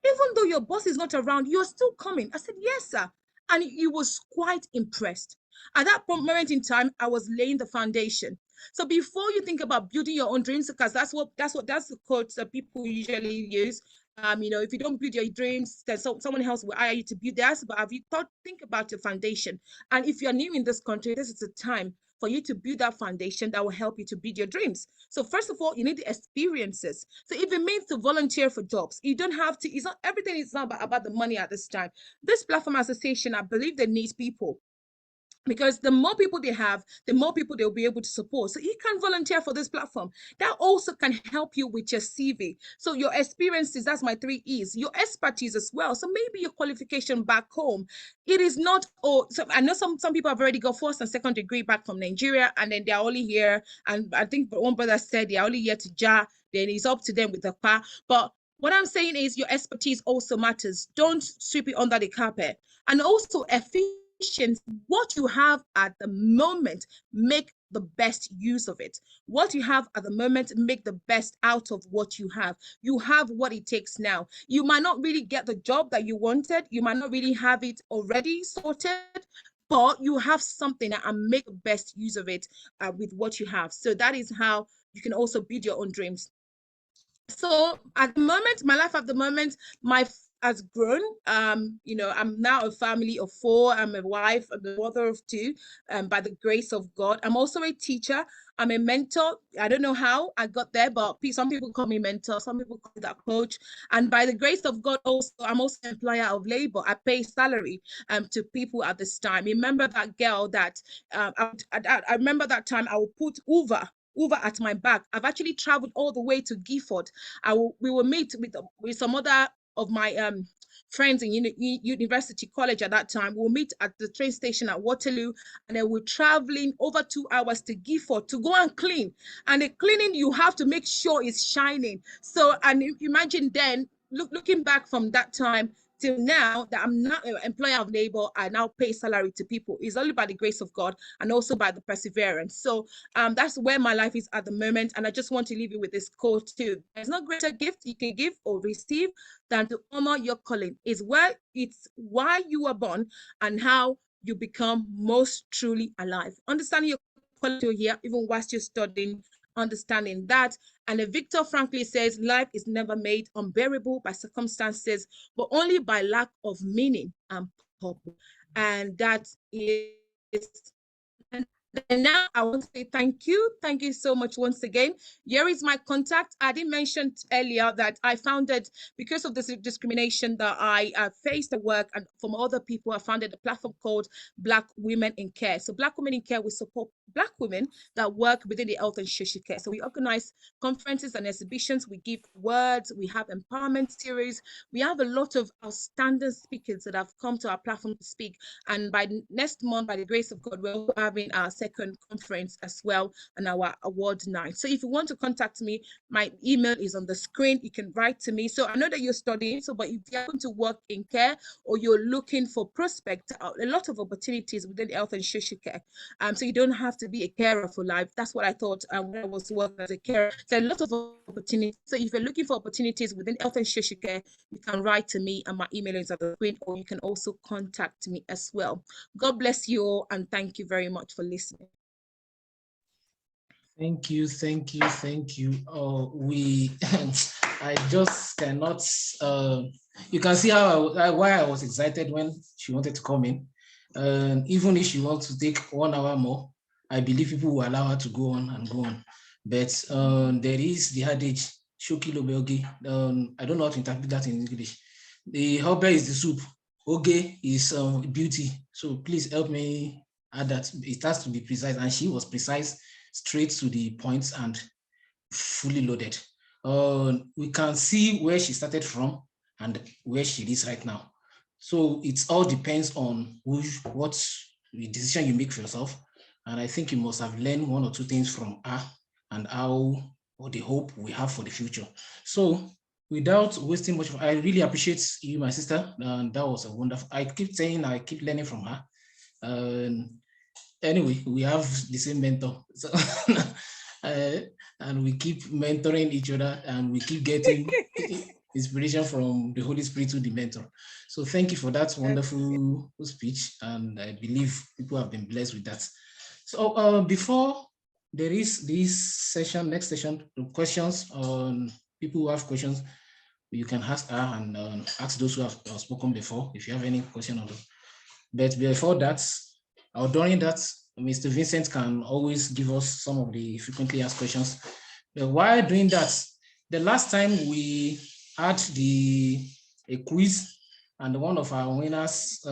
even though your boss is not around, you're still coming. I said, yes, sir. And he was quite impressed. At that moment in time, I was laying the foundation. So before you think about building your own dreams, because that's the quote that people usually use. If you don't build your dreams, then someone else will hire you to build theirs. But think about your foundation? And if you're new in this country, this is the time for you to build that foundation that will help you to build your dreams. So first of all, you need the experiences. So if it means to volunteer for jobs, you don't have to. It's not everything. Is not about the money at this time. This platform association, I believe, they need people. Because the more people they have, the more people they'll be able to support. So you can volunteer for this platform. That also can help you with your CV. So your experiences, that's my 3 E's, your expertise as well. So maybe your qualification back home. It is not, so I know some people have already got first and second degree back from Nigeria, and then they're only here. And I think one brother said they're only here to jar, then it's up to them with the car. But what I'm saying is your expertise also matters. Don't sweep it under the carpet. And also efficiency. What you have at the moment, make the best use of it. What you have at the moment, make the best out of what you have. You have what it takes now. You might not really get the job that you wanted. You might not really have it already sorted, or you have something and make best use of it with what you have. So that is how you can also build your own dreams. So at the moment, my life at the moment, has grown. You know, I'm now a family of 4. I'm a wife, I'm the mother of 2, by the grace of God. I'm also a teacher. I'm a mentor. I don't know how I got there, but some people call me mentor, some people call me that coach. And by the grace of God, also, I'm also an employer of labor. I pay salary to people at this time. Remember that girl that I remember that time I will put Uber at my back. I've actually traveled all the way to Gifford. We will meet with some other of my friends in university college at that time. We'll meet at the train station at Waterloo, and then we're traveling over 2 hours to Gifford to go and clean. And the cleaning, you have to make sure it's shining. So, and imagine then, looking back from that time till now, that I'm not an employer of labor, I now pay salary to people. It's only by the grace of God and also by the perseverance. So that's where my life is at the moment. And I just want to leave you with this quote too. There's no greater gift you can give or receive than to honor your calling. It's why you were born and how you become most truly alive. Understanding your calling here, even whilst you're studying, understanding that. And Victor Frankly says, life is never made unbearable by circumstances, but only by lack of meaning and purpose. And that is, and now I want to say thank you. Thank you so much once again. Here is my contact. I did mention earlier that I founded, because of this discrimination that I faced at work and from other people, I founded a platform called Black Women in Care. So Black Women in Care, we support Black women that work within the health and social care. So we organize conferences and exhibitions. We give words. We have empowerment series. We have a lot of outstanding speakers that have come to our platform to speak. And by next month, by the grace of God, we're having our second conference as well and our award night. So if you want to contact me, my email is on the screen. You can write to me. So I know that you're studying, but if you happen to work in care or you're looking for prospect, a lot of opportunities within health and social care. So you don't have to be a carer for life. That's what I thought when I was working as a carer. So a lot of opportunities. So if you're looking for opportunities within health and social care, you can write to me and my email is on the screen, or you can also contact me as well. God bless you all, and thank you very much for listening. Thank you, thank you, thank you. I just cannot. You can see why I was excited when she wanted to come in. Even if she wants to take 1 hour more, I believe people will allow her to go on and go on. But there is the adage, shoki lobe. I don't know how to interpret that in English. The hobe is the soup. Oge is beauty. So please help me add that. It has to be precise, and she was precise, straight to the points and fully loaded. We can see where she started from and where she is right now. So it all depends on what the decision you make for yourself. And I think you must have learned 1 or 2 things from her and what the hope we have for the future. So without wasting much, I really appreciate you, my sister. And that was a wonderful, I keep saying I keep learning from her. Anyway, we have the same mentor. So and we keep mentoring each other and we keep getting inspiration from the Holy Spirit to the mentor. So thank you for that wonderful speech. And I believe people have been blessed with that. So before there is this session, next session, questions on people who have questions, you can ask her and ask those who have spoken before, if you have any question on them. But before that, or during that, Mr. Vincent can always give us some of the frequently asked questions. But while doing that, the last time we had a quiz, and one of our winners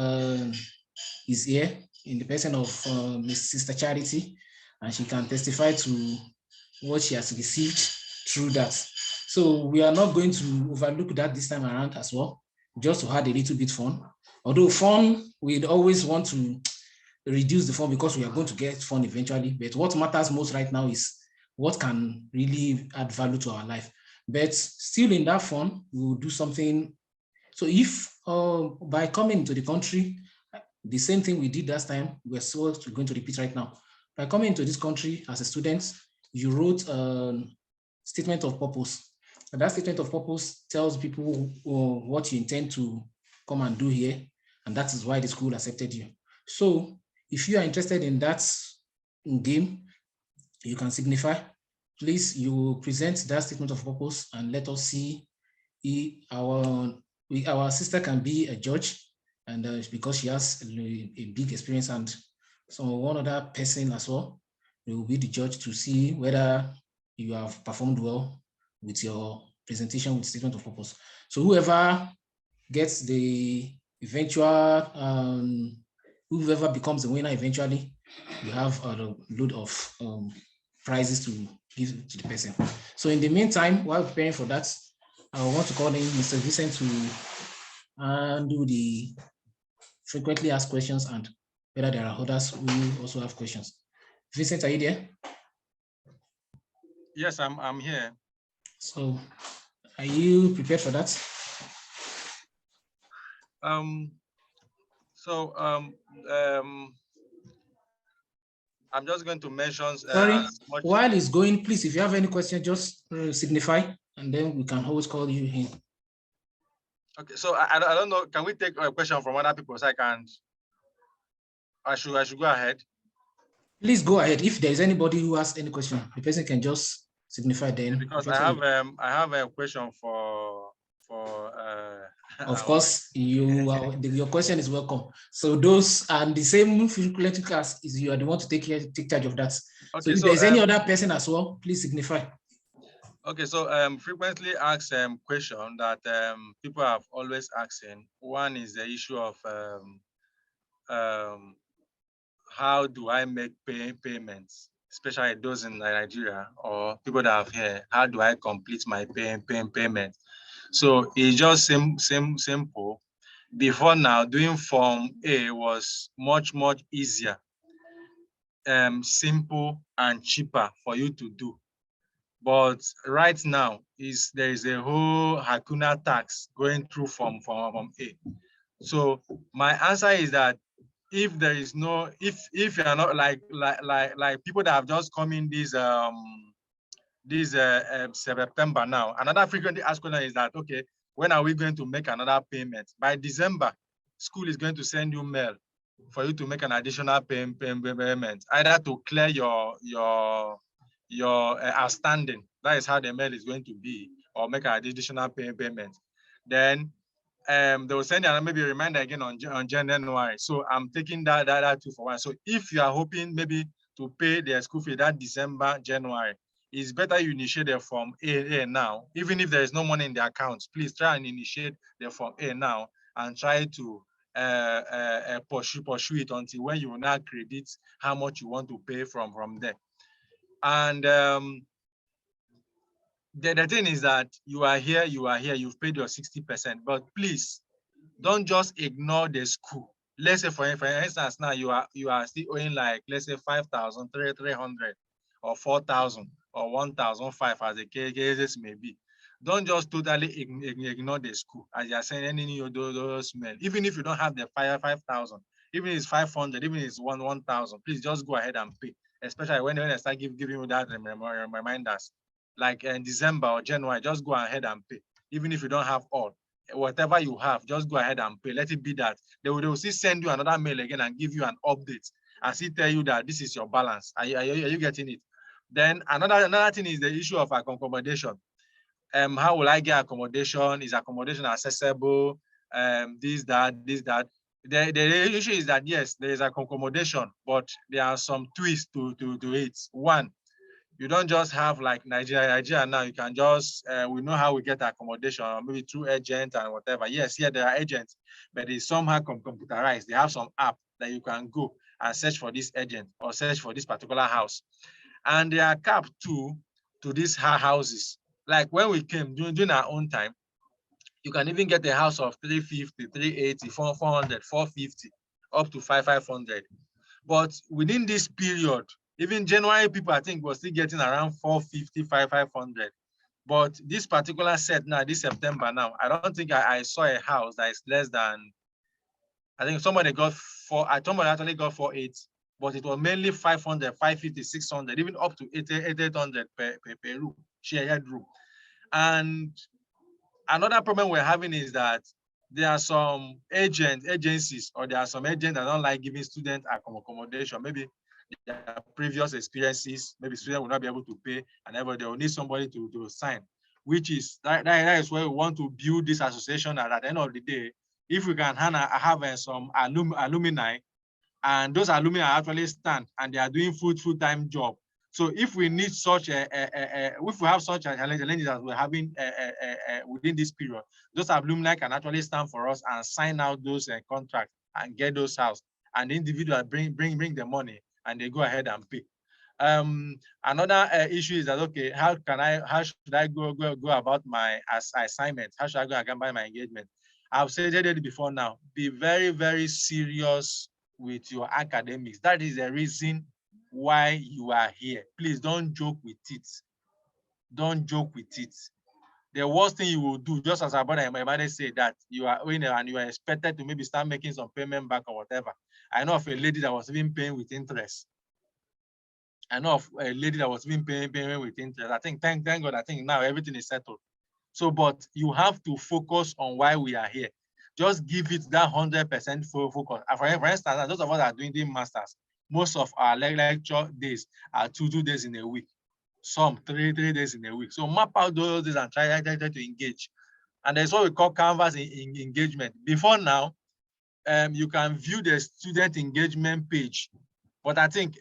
is here in the person of Miss Sister Charity, and she can testify to what she has received through that. So we are not going to overlook that this time around as well, just to have a little bit fun. Although fun, we'd always want to reduce the fun because we are going to get fun eventually. But what matters most right now is what can really add value to our life. But still in that fun, we will do something. So if by coming to the country, the same thing we did last time, we're still going to repeat right now. By coming into this country as a student, you wrote a statement of purpose. And that statement of purpose tells people what you intend to come and do here. And that is why the school accepted you. So if you are interested in that game, you can signify. Please, you present that statement of purpose and let us see if our sister can be a judge, and because she has a big experience, and so one other person as well, they will be the judge to see whether you have performed well with your presentation with statement of purpose. So whoever gets the eventual, whoever becomes the winner eventually, you have a load of prizes to give to the person. So in the meantime, while preparing for that, I want to call in Mr. Vincent to do the frequently asked questions and whether there are others who also have questions. Vincent, are you there? Yes, I'm here. So are you prepared for that? I'm just going to mention. Sorry, while it's going, please, if you have any question, just signify, and then we can always call you in. Okay, so I don't know. Can we take a question from other people so I should go ahead? Please go ahead. If there is anybody who has any question, the person can just signify then. Because I have a question for of course, your question is welcome. So those and the same frequently class is you are the one to take charge of that. Okay, so if there's any other person as well, please signify. Okay, so frequently asked question that people have always asking. One is the issue of how do I make payments, especially those in Nigeria or people that have here. How do I complete my payment? So it's just simple. Before now, doing Form A was much easier, simple and cheaper for you to do. But right now, there is a whole Hakuna tax going through Form A. So my answer is that if there is no, if you are not like people that have just come in this September now, another frequently asked question is that, okay, when are we going to make another payment? By December, school is going to send you mail for you to make an additional payment, either to clear your outstanding. That is how the mail is going to be, or make an additional payment. Then they will send you maybe a reminder again on January. So I'm taking that 2 for 1. So if you are hoping maybe to pay their school fee that December, January, it's better you initiate the Form A now. Even if there is no money in the account, please try and initiate the Form A now and try to pursue it until when you will now credit how much you want to pay from there. And the thing is that you are here, you've paid your 60%, but please don't just ignore the school. Let's say for instance, now you are still owing like, let's say 5,300 or 4,000 or 1,005 as the cases may be. Don't just totally ignore the school as you are saying any of those mail. Even if you don't have the 5,000, even if it's 500, even if it's 1,000, please just go ahead and pay. Especially when I start giving you that reminders, like in December or January, just go ahead and pay. Even if you don't have all, whatever you have, just go ahead and pay. Let it be that they will still send you another mail again and give you an update and still tell you that this is your balance. Are you getting it? Then another thing is the issue of accommodation. How will I get accommodation? Is accommodation accessible? This, that. The issue is that yes, there is accommodation, but there are some twists to it. One, you don't just have like Nigeria now. You can just we know how we get accommodation, or maybe through agent and whatever. Yes, here there are agents, but it's somehow computerized. They have some app that you can go and search for this agent or search for this particular house, and they are capped to these houses. Like when we came during our own time, you can even get a house of 350, 380, 400, 450, up to 500. But within this period, even January people, I think, were still getting around 450, 500. But this particular set now, this September now, I don't think I saw a house that is less than, I think somebody got somebody actually got 480, but it was mainly 500, 550, 600, even up to 800 per room, shared room. And another problem we're having is that there are some agencies, or there are some agents that don't like giving students accommodation. Maybe their previous experiences, maybe students will not be able to pay, and ever they will need somebody to sign, which is that is where we want to build this association. And at the end of the day, if we can have some alumni, and those alumni are actually stand and they are doing full-time job. So if we need such if we have such a challenge that we're having within this period, those alumni can actually stand for us and sign out those contracts and get those house, and the individual bring the money and they go ahead and pay. Another issue is that, okay, how should I go about my assignment? How should I go about my engagement? I've said it before now. Be very, very serious with your academics. That is the reason why you are here. Please don't joke with it. Don't joke with it. The worst thing you will do, just as my brother said, that you are in and you are expected to maybe start making some payment back or whatever. I know of a lady that was even paying with interest. I know of a lady that was even paying with interest. I think, thank God, I think now everything is settled. So, but you have to focus on why we are here. Just give it that 100% focus. For instance, those of us that are doing the masters, most of our lecture days are 2 days in a week. Some 3 days in a week. So map out those days and try to engage. And there's what we call canvas engagement. Before now, you can view the student engagement page. But I think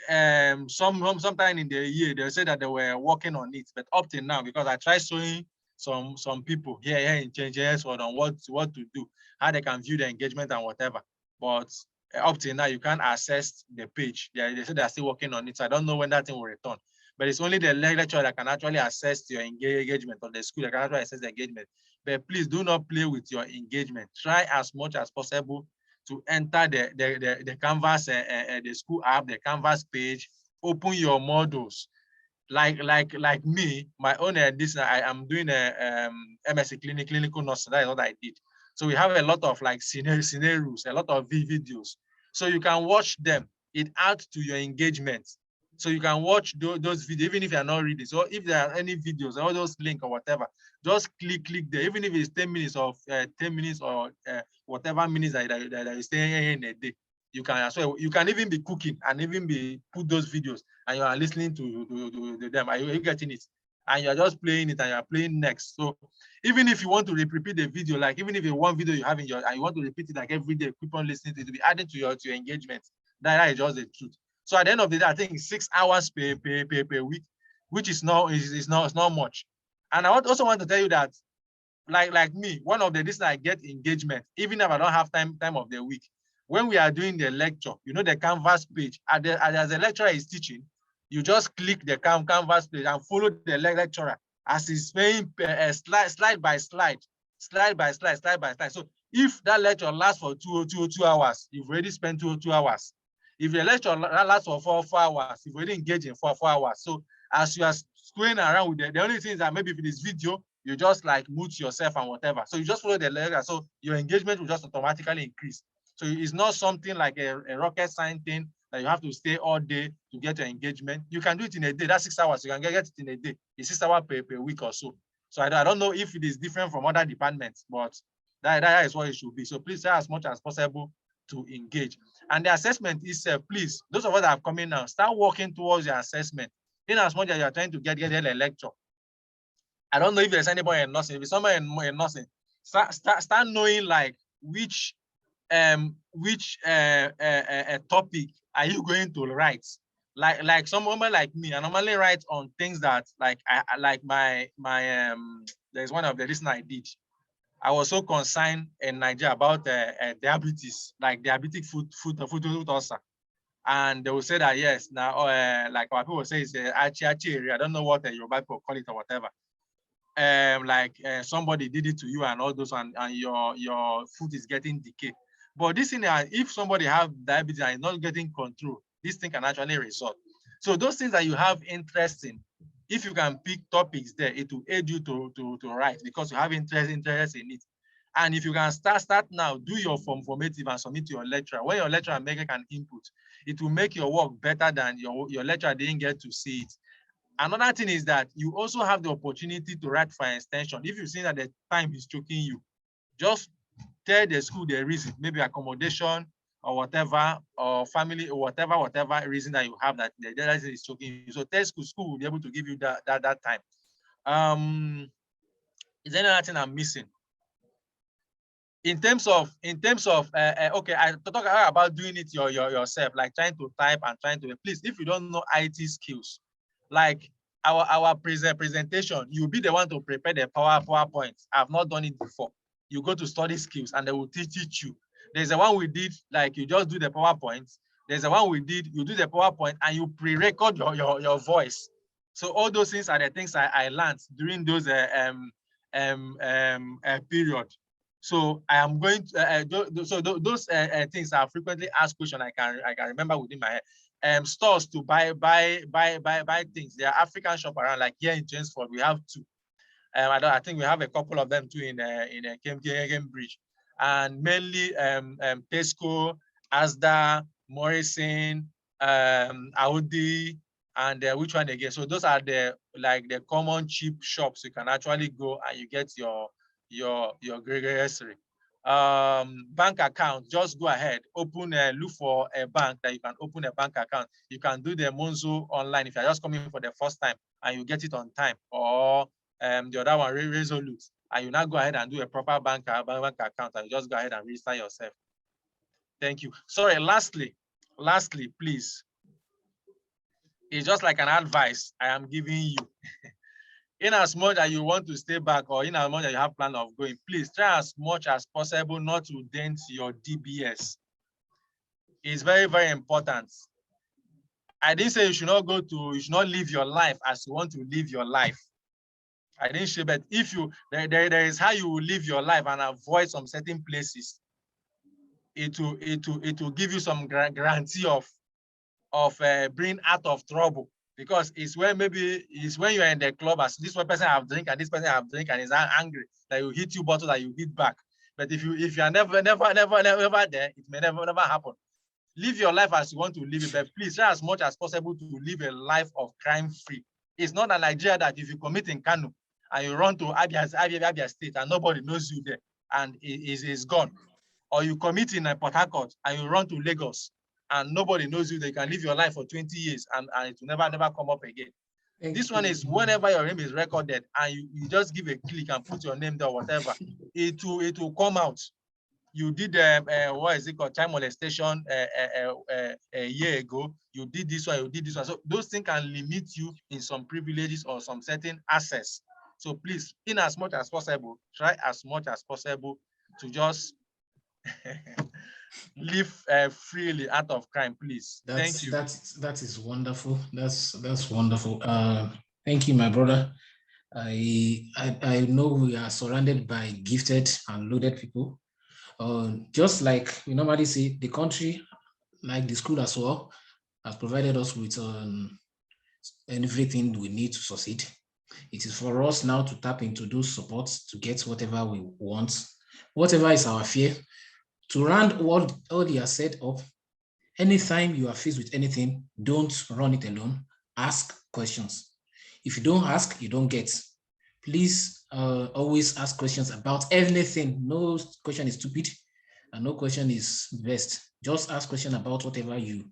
sometime in the year, they said that they were working on it. But up till now, because I tried showing some people here in changes on what to do, how they can view the engagement and whatever. But up till now, you can't access the page. They said they're still working on it. So I don't know when that thing will return. But it's only the lecturer that can actually access your engagement, or the school that can actually access the engagement. But please do not play with your engagement. Try as much as possible to enter the Canvas, the school app, the Canvas page. Open your models. Like me, my own this I am doing a MSc clinical nursing. That is what I did. So we have a lot of like scenarios, a lot of videos. So you can watch them. It adds to your engagement. So you can watch those videos even if you are not reading. So if there are any videos, all those links or whatever, just click there. Even if it's 10 minutes or 10 minutes or whatever minutes that you stay in a day, you can as well. You can even be cooking and even be put those videos and you are listening to them. Are you getting it? And you're just playing it and you're playing next. So even if you want to repeat the video, like even if you one video you have in your and you want to repeat it like every day, keep on listening to it, to be added to your engagement. That is just the truth. So at the end of the day, I think 6 hours per week, which is not much. And I also want to tell you that, like me, one of the reasons I get engagement, even if I don't have time of the week, when we are doing the lecture, you know, the Canvas page, as the lecturer is teaching, you just click the Canvas page and follow the lecturer as he's saying slide by slide. So if that lecture lasts for 2 hours, you've already spent 2 hours. If the lecture lasts for 4 hours, you've already engaged in 4 hours. So as you are screwing around with the only thing is that maybe if it is video, you just like mute yourself and whatever. So you just follow the lecture, so your engagement will just automatically increase. So it's not something like a rocket science thing that you have to stay all day to get your engagement. You can do it in a day. That's 6 hours. You can get it in a day. It's 6 hours per week or so. So I don't know if it is different from other departments, but that is what it should be. So please try as much as possible to engage. And the assessment is, please, those of us that are coming now, start working towards your assessment. In as much as you are trying to get a lecture. I don't know if there's anybody in nursing. If it's somebody in nursing, start knowing like which topic are you going to write. Like someone like me, I normally write on things that like I like my there's one of the reasons I did. I was so concerned in Nigeria about diabetes, like diabetic foot ulcer. And they will say that yes, now like our people say it's achi area. I don't know what Yoruba people call it or whatever. Somebody did it to you and all those, and your foot is getting decay. But this thing, if somebody have diabetes and is not getting control, this thing can actually result. So those things that you have interest in, if you can pick topics there, it will aid you to write because you have interest in it. And if you can start now, do your formative and submit to your lecturer. When your lecturer make an input, it will make your work better than your lecturer didn't get to see it. Another thing is that you also have the opportunity to write for an extension. If you see that the time is choking you, just tell the school the reason, maybe accommodation or whatever, or family or whatever reason that you have that the reason is choking you. So tell school will be able to give you that time. Is there anything I'm missing? In terms of okay, I talk about doing it yourself, like trying to type and trying to, please, if you don't know IT skills, like our presentation, you'll be the one to prepare the PowerPoint. I've not done it before. You go to study skills and they will teach you. There's the one we did, like you just do the PowerPoint. There's the one we did, you do the PowerPoint and you pre-record your voice. So all those things are the things I learned during those period. So I am going to, so those things are frequently asked questions I can remember within my head. Stores to buy things. There are African shop around, like here in Chelmsford, we have two. I think we have a couple of them too in Cambridge, and mainly Tesco, Asda, Morrison, Audi, and which one again? So those are the common cheap shops you can actually go and you get your grocery. Bank account, just go ahead, open look for a bank that you can open a bank account. You can do the Monzo online if you're just coming for the first time and you get it on time, or the other one, Resolute, and you now go ahead and do a proper bank account and you just go ahead and register yourself. Thank you. Sorry, lastly, please, it's just like an advice I am giving you. In as much as you want to stay back, or in as much as you have plan of going, please try as much as possible not to dent your DBS. It's very, very important. I didn't say you should not live your life as you want to live your life. I didn't say, but if you, there is how you will live your life and avoid some certain places. It will give you some guarantee of being out of trouble. Because it's when you're in the club, as this one person have drink and this person have drink and is angry that you hit you bottle that you hit back. But if you are never there, it may never happen. Live your life as you want to live it, but please try as much as possible to live a life of crime-free. It's not a Nigeria that if you commit in Kano and you run to Abia State and nobody knows you there and it is gone, or you commit in Port Harcourt and you run to Lagos and nobody knows you, they can live your life for 20 years and it will never come up again. This one is whenever your name is recorded and you just give a click and put your name there, whatever, it will come out. You did what is it called, child molestation a year ago. You did this one, you did this one. So those things can limit you in some privileges or some certain access. So please, in as much as possible, try as much as possible to just live freely out of crime, please. Thank you. That is wonderful. That's wonderful. Thank you, my brother. I know we are surrounded by gifted and loaded people. Just like we normally say, the country, like the school as well, has provided us with everything we need to succeed. It is for us now to tap into those supports to get whatever we want, whatever is our fear. To round what all you have said up, anytime you are faced with anything, don't run it alone. Ask questions. If you don't ask, you don't get. Please always ask questions about anything. No question is stupid and no question is best. Just ask questions about whatever you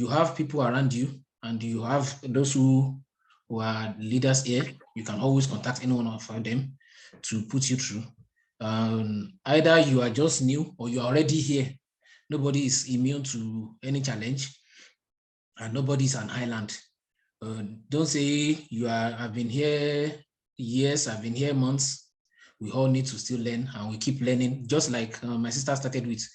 have people around you, and you have those who are leaders here. You can always contact any one of them to put you through. Either you are just new or you are already here. Nobody is immune to any challenge and nobody is an island. Don't say I've been here years, I've been here months. We all need to still learn and we keep learning. Just like my sister started with,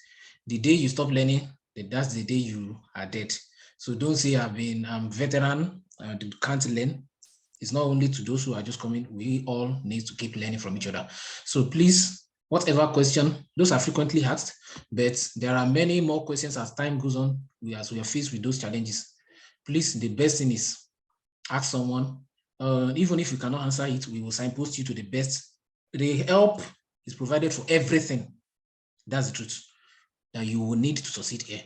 the day you stop learning, that's the day you are dead. So don't say I'm veteran and can't learn. It's not only to those who are just coming, we all need to keep learning from each other. So please, whatever question, those are frequently asked, but there are many more questions as time goes on, as we are faced with those challenges. Please, the best thing is ask someone. Even if you cannot answer it, we will signpost you to the best. The help is provided for everything. That's the truth that you will need to succeed here.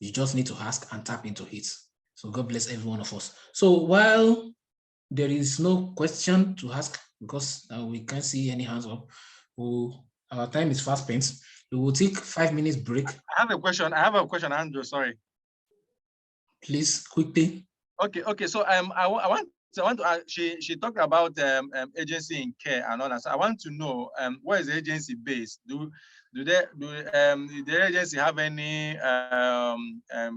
You just need to ask and tap into it. So God bless every one of us. So while there is no question to ask, because we can't see any hands up, our time is fast spent. We will take 5 minutes break. I have a question, Andrew. Sorry. Please, quickly. Okay. So I want to she talked about agency in care and all that. So I want to know where is the agency based? Do the agency have any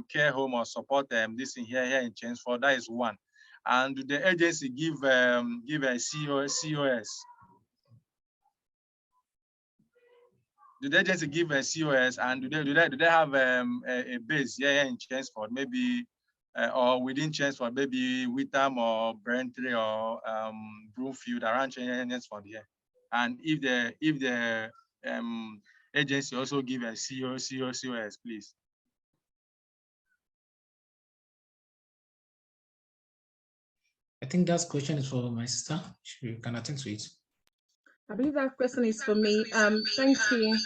care home or support this in here in Chelmsford? That is one. And do the agency give a COS? Do the agency give a COS, and do they have a base here in Chelmsford, maybe or within Chelmsford, maybe Witham or Braintree or Broomfield around Chelmsford here? And if the agency also give a COS, please. I think that question is for my sister. She can attend to it. I believe that question is for me. Thank you.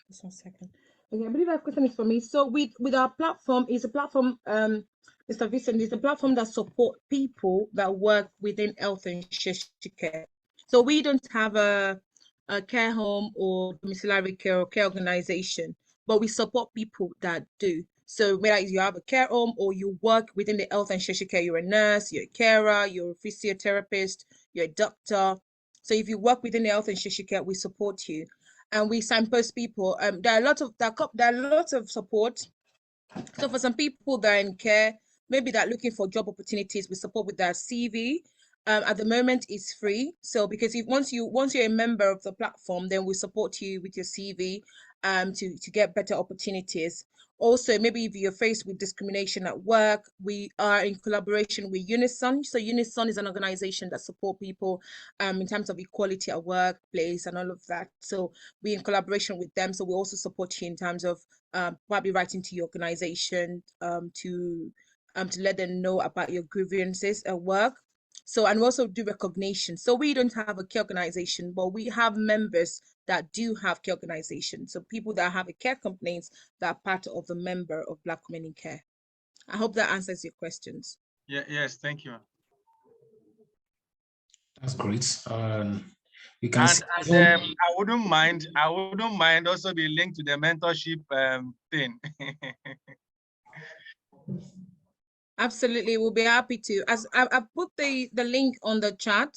Just 1 second. Okay, I believe that question is for me. So with our platform, is a platform, Mr. Vincent, is a platform that support people that work within health and social care. So we don't have a care home or domiciliary care or care organization, but we support people that do. So whether you have a care home or you work within the health and social care, you're a nurse, you're a carer, you're a physiotherapist, you're a doctor. So if you work within the health and social care, we support you. And we signpost people. There are lots of support. So for some people that are in care, maybe they're looking for job opportunities, we support with their CV. At the moment, it's free. So because once you're a member of the platform, then we support you with your CV to get better opportunities. Also, maybe if you're faced with discrimination at work, we are in collaboration with Unison. So Unison is an organization that support people in terms of equality at workplace and all of that. So we're in collaboration with them. So we also support you in terms of probably writing to your organization to let them know about your grievances at work. So, and we also do recognition. So we don't have a care organization, but we have members that do have care organization. So people that have a care complaints that are part of the member of Black Women in Care. I hope that answers your questions. Yes, thank you. That's great. We can see I wouldn't mind also be linked to the mentorship thing. Absolutely, we'll be happy to. As I put the link on the chat,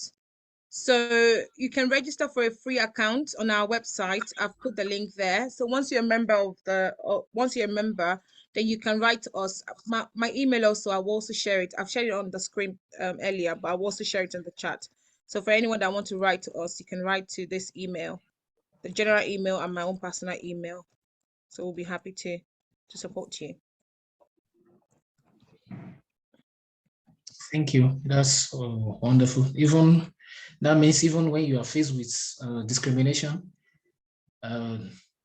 so you can register for a free account on our website. I've put the link there. So once you're a member then you can write to us. My email also, I will also share it. I've shared it on the screen earlier, but I will also share it in the chat. So for anyone that wants to write to us, you can write to this email, the general email and my own personal email. So we'll be happy to support you. Thank you. That's wonderful. That means even when you are faced with discrimination,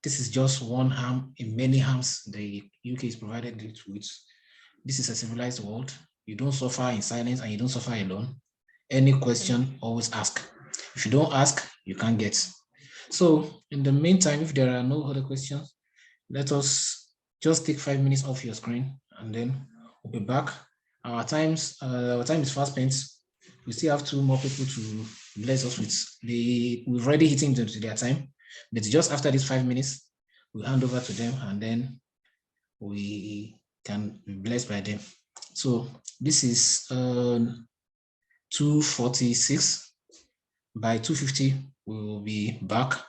this is just one harm in many harms the UK is provided with. This is a civilized world. You don't suffer in silence and you don't suffer alone. Any question, always ask. If you don't ask, you can't get. So in the meantime, if there are no other questions, let us just take 5 minutes off your screen and then we'll be back. Our time is fast spent. We still have 2 more people to bless us with. We've already hit into their time, but just after these 5 minutes, we'll hand over to them and then we can be blessed by them. So this is 2:46. By 2:50, we will be back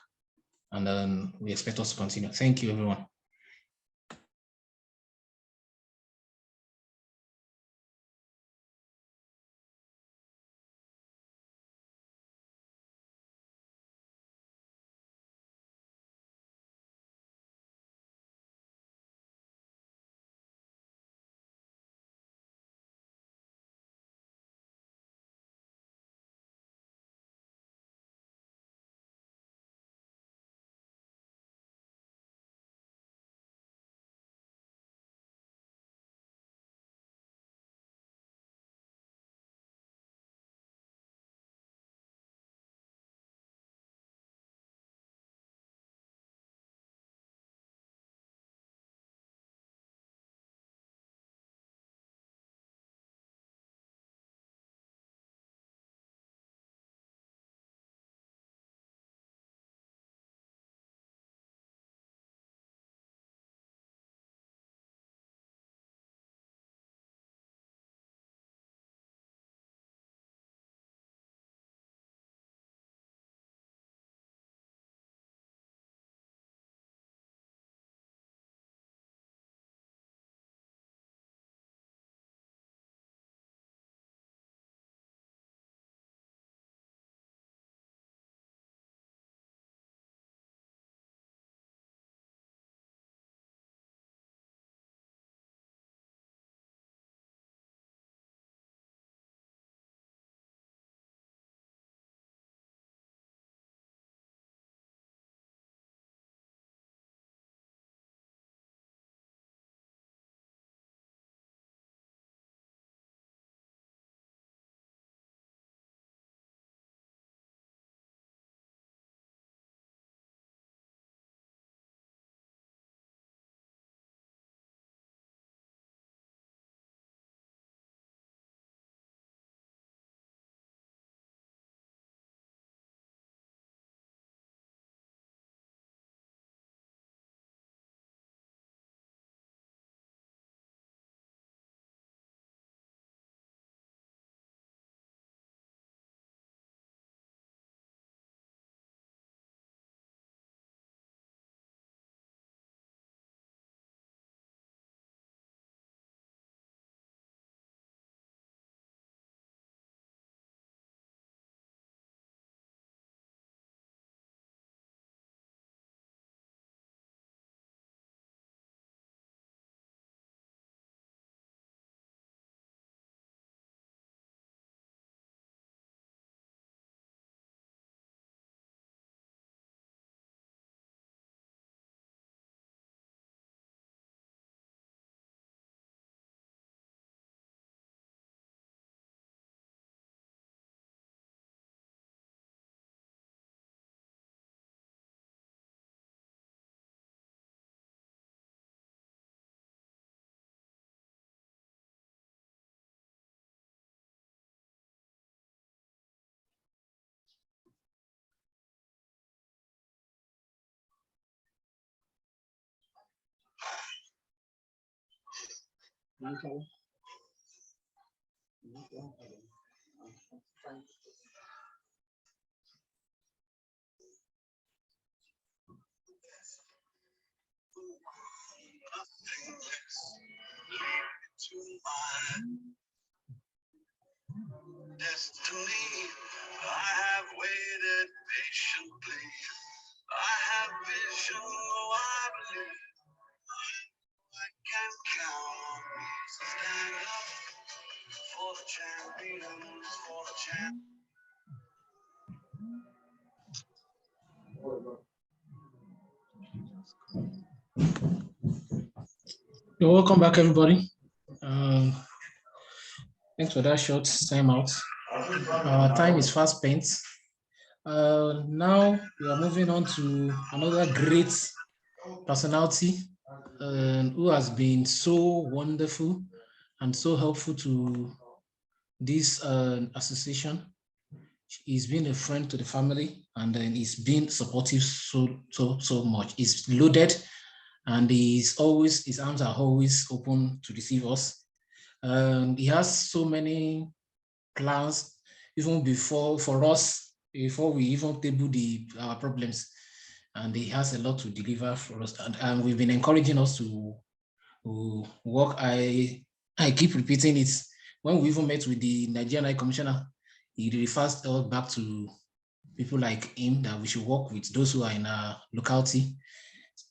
and then we expect us to continue. Thank you, everyone. Destiny, I have waited patiently. I have vision, oh, I believe I can count on me to stand up for the champions, for the champions. Welcome back, everybody. Thanks for that short time out. Our time is fast spent. Now we are moving on to another great personality who has been so wonderful and so helpful to this association. He's been a friend to the family, and then he's been supportive so much. He's loaded, and his arms are always open to receive us. He has so many plans, even for us, before we even table our problems. And he has a lot to deliver for us. And we've been encouraging us to work. I keep repeating it. When we even met with the Nigerian High Commissioner, he refers us back to people like him that we should work with those who are in our locality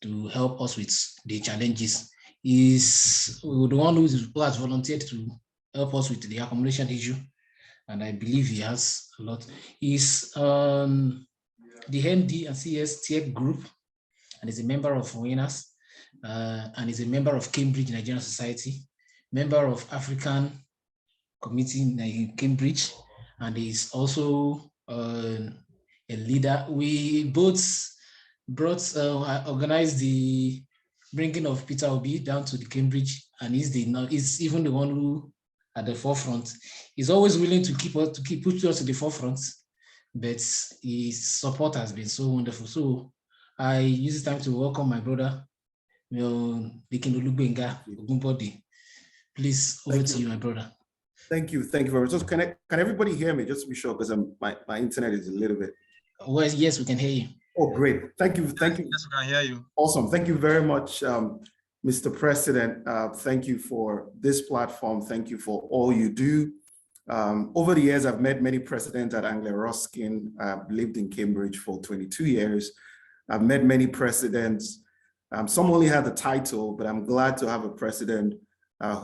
to help us with the challenges. He's the one who has volunteered to help us with the accommodation issue, and I believe he has a lot. He's the MD and CS Tech Group, and is a member of Winners, and is a member of Cambridge Nigerian Society, member of African Committee in Cambridge, and is also a leader. We both organized the bringing of Peter Obi down to the Cambridge, and he's even the one who at the forefront. He's always willing to put us to the forefront, but his support has been so wonderful. So I use this time to welcome my brother, Ogunbode. Please, over to you, my brother. Thank you very much. So can everybody hear me? Just to be sure, because my internet is a little bit. Well, yes, we can hear you. Oh, great! Thank you. Yes, we can hear you. Awesome. Thank you very much, Mr. President. Thank you for this platform. Thank you for all you do. Over the years, I've met many presidents at Anglia Ruskin. I've lived in Cambridge for 22 years. I've met many presidents. Some only had the title, but I'm glad to have a president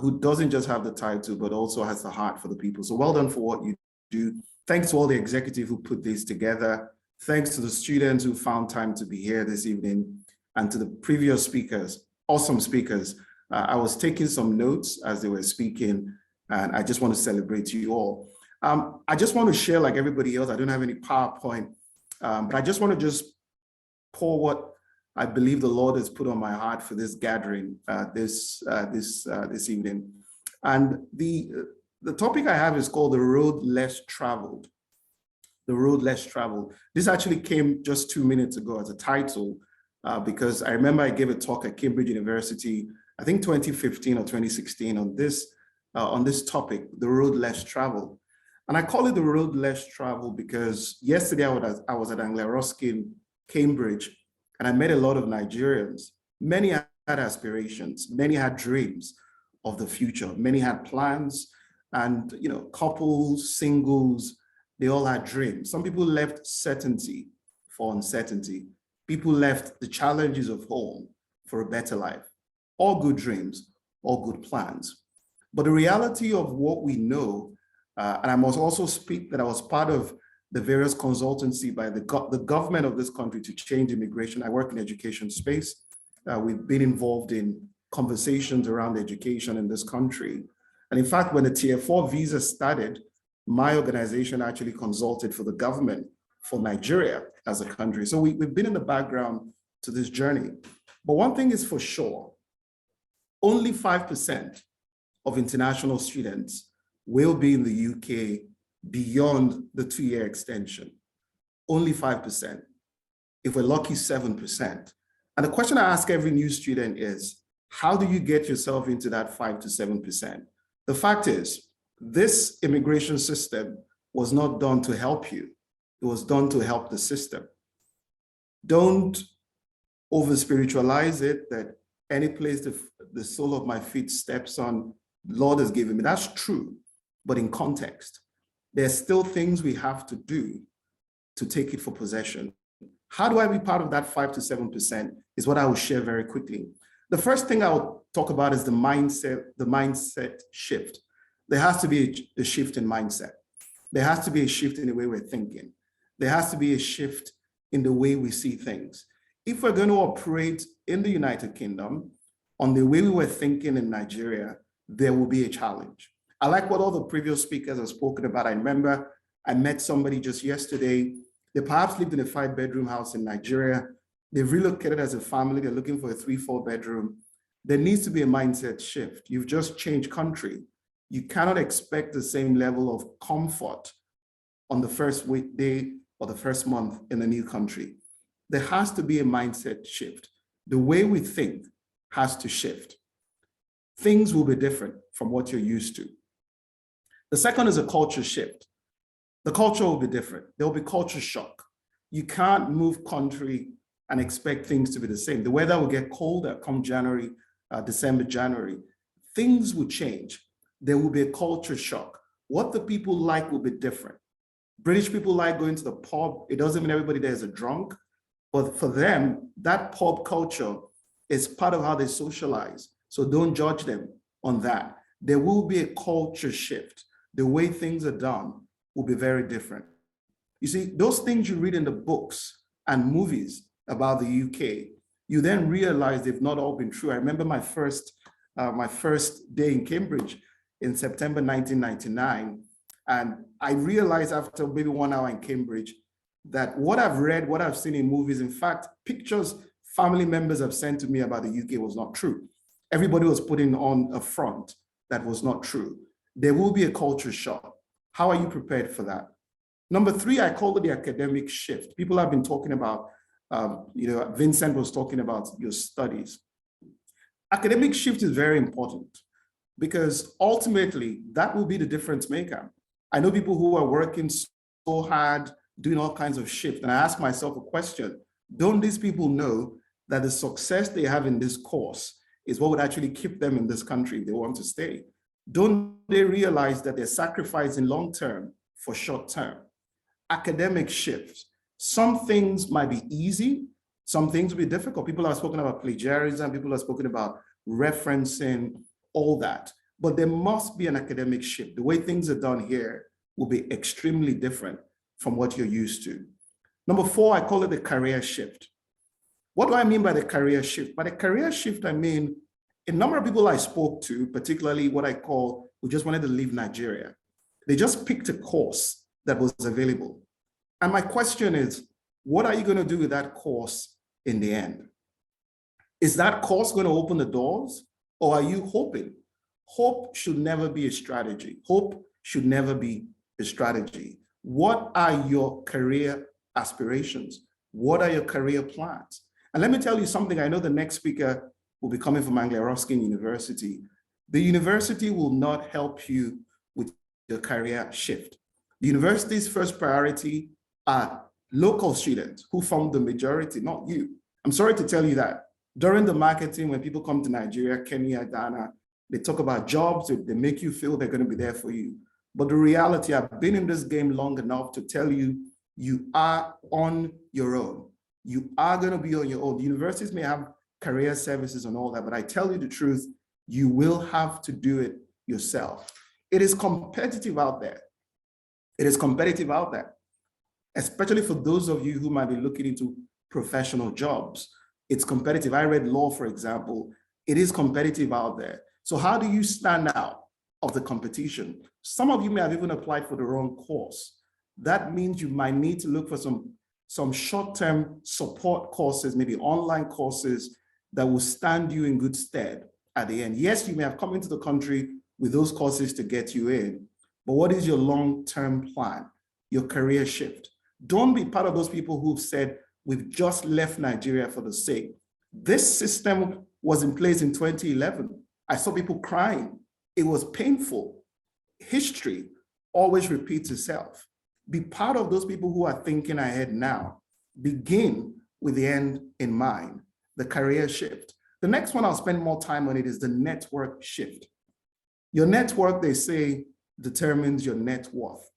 who doesn't just have the title, but also has the heart for the people. So well done for what you do. Thanks to all the executive who put this together. Thanks to the students who found time to be here this evening, and to the previous speakers, awesome speakers. I was taking some notes as they were speaking, and I just want to celebrate you all. I just want to share, like everybody else, I don't have any PowerPoint, but I just want to pour what I believe the Lord has put on my heart for this gathering this evening. And the topic I have is called The Road Less Traveled. The Road Less Traveled. This actually came just 2 minutes ago as a title, because I remember I gave a talk at Cambridge University, I think 2015 or 2016 on this topic, the road less traveled. And I call it the road less traveled because yesterday I was at Anglia Ruskin, Cambridge, and I met a lot of Nigerians. Many had aspirations, many had dreams of the future, many had plans, and couples, singles, they all had dreams. Some people left certainty for uncertainty. People left the challenges of home for a better life. All good dreams, all good plans. But the reality of what we know, and I must also speak that I was part of the various consultancy by the government of this country to change immigration. I work in education space. We've been involved in conversations around education in this country. And in fact, when the Tier 4 visa started, my organization actually consulted for the government for Nigeria as a country. So we've been in the background to this journey. But one thing is for sure, only 5% of international students will be in the UK beyond the 2-year extension. Only 5%. If we're lucky, 7%. And the question I ask every new student is, How do you get yourself into that 5 to 7%? The fact is, this immigration system was not done to help you. It was done to help the system. Don't over spiritualize it that any place the sole of my feet steps on, Lord has given me. That's true, but in context. There's still things we have to do to take it for possession. How do I be part of that 5 to 7% is what I will share very quickly. The first thing I will talk about is the mindset shift. There has to be a shift in mindset. There has to be a shift in the way we're thinking. There has to be a shift in the way we see things. If we're going to operate in the United Kingdom on the way we were thinking in Nigeria, there will be a challenge. I like what all the previous speakers have spoken about. I remember I met somebody just yesterday. They perhaps lived in a 5-bedroom house in Nigeria. They've relocated as a family. They're looking for a 3-4 bedroom. There needs to be a mindset shift. You've just changed country. You cannot expect the same level of comfort on the first day or the first month in a new country. There has to be a mindset shift. The way we think has to shift. Things will be different from what you're used to. The second is a culture shift. The culture will be different. There will be culture shock. You can't move country and expect things to be the same. The weather will get colder come January, December, January. Things will change. There will be a culture shock. What the people like will be different. British people like going to the pub. It doesn't mean everybody there is a drunk, but for them, that pub culture is part of how they socialize. So don't judge them on that. There will be a culture shift. The way things are done will be very different. You see, those things you read in the books and movies about the UK, you then realize they've not all been true. I remember my first day in Cambridge in September 1999, and I realized after maybe 1 hour in Cambridge that what I've read, what I've seen in movies, in fact, pictures family members have sent to me about the UK was not true. Everybody was putting on a front that was not true. There will be a culture shock. How are you prepared for that? Number 3, I call it the academic shift. People have been talking about, Vincent was talking about your studies. Academic shift is very important because ultimately that will be the difference maker. I know people who are working so hard, doing all kinds of shift, and I ask myself a question: don't these people know that the success they have in this course is what would actually keep them in this country if they want to stay? Don't they realize that they're sacrificing long term for short term? Academic shifts. Some things might be easy, some things will be difficult. People have spoken about plagiarism, people have spoken about referencing, all that. But there must be an academic shift. The way things are done here will be extremely different from what you're used to. Number 4, I call it the career shift. What do I mean by the career shift? By the career shift, I mean a number of people I spoke to, particularly what I call, who just wanted to leave Nigeria. They just picked a course that was available. And my question is, what are you going to do with that course in the end? Is that course going to open the doors, or are you hoping? Hope should never be a strategy. Hope should never be a strategy. What are your career aspirations? What are your career plans? And let me tell you something. I know the next speaker will be coming from Anglia Ruskin University. The university will not help you with your career shift. The university's first priority are local students who form the majority, not you. I'm sorry to tell you that. During the marketing, when people come to Nigeria, Kenya, Ghana, they talk about jobs, they make you feel they're going to be there for you. But the reality, I've been in this game long enough to tell you, you are on your own. You are going to be on your own. The universities may have career services and all that, but I tell you the truth, you will have to do it yourself. It is competitive out there. It is competitive out there, especially for those of you who might be looking into professional jobs. It's competitive. I read law, for example. It is competitive out there. So how do you stand out of the competition? Some of you may have even applied for the wrong course. That means you might need to look for some short-term support courses, maybe online courses that will stand you in good stead at the end. Yes, you may have come into the country with those courses to get you in, but what is your long-term plan, your career shift? Don't be part of those people who've said, we've just left Nigeria for the sake. This system was in place in 2011. I saw people crying. It was painful. History always repeats itself. Be part of those people who are thinking ahead now. Begin with the end in mind, the career shift. The next one I'll spend more time on it is the network shift. Your network, they say, determines your net worth.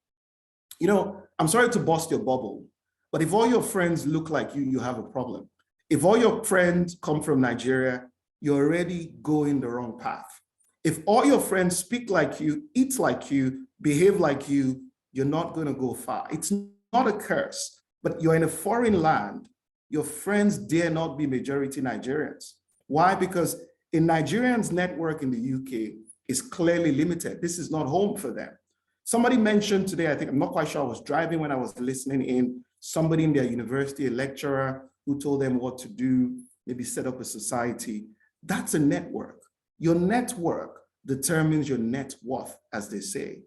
You know, I'm sorry to burst your bubble, but if all your friends look like you have a problem. If all your friends come from Nigeria, you're already going the wrong path. If all your friends speak like you, eat like you, behave like you, you're not going to go far. It's not a curse, but you're in a foreign land. Your friends dare not be majority Nigerians. Why? Because a Nigerian's network in the UK is clearly limited. This is not home for them. Somebody mentioned today, I think, I'm not quite sure, I was driving when I was listening in, somebody in their university, a lecturer who told them what to do, maybe set up a society. That's a network. Your network determines your net worth, as they say.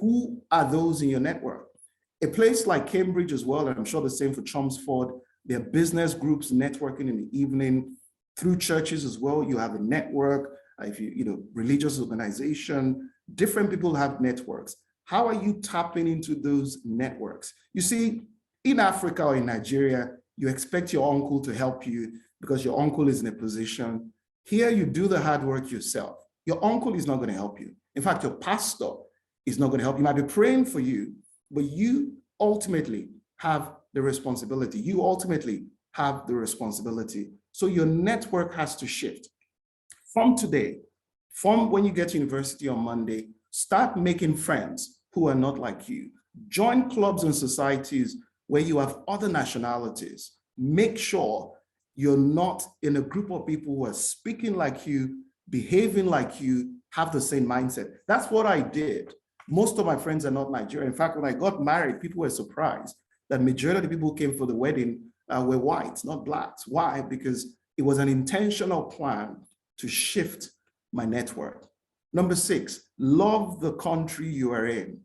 Who are those in your network? A place like Cambridge as well, and I'm sure the same for Chelmsford, there are business groups networking in the evening, through churches as well. You have a network, if religious organization, different people have networks. How are you tapping into those networks? You see, in Africa or in Nigeria, you expect your uncle to help you because your uncle is in a position. Here, you do the hard work yourself. Your uncle is not going to help you. In fact, your pastor is not going to help you. He might be praying for you, but you ultimately have the responsibility. You ultimately have the responsibility. So your network has to shift. From today, from when you get to university on Monday, start making friends who are not like you. Join clubs and societies where you have other nationalities. Make sure you're not in a group of people who are speaking like you, behaving like you, have the same mindset. That's what I did. Most of my friends are not Nigerian. In fact, when I got married, people were surprised that majority of the people who came for the wedding were whites, not blacks. Why? Because it was an intentional plan to shift my network. Number 6, love the country you are in.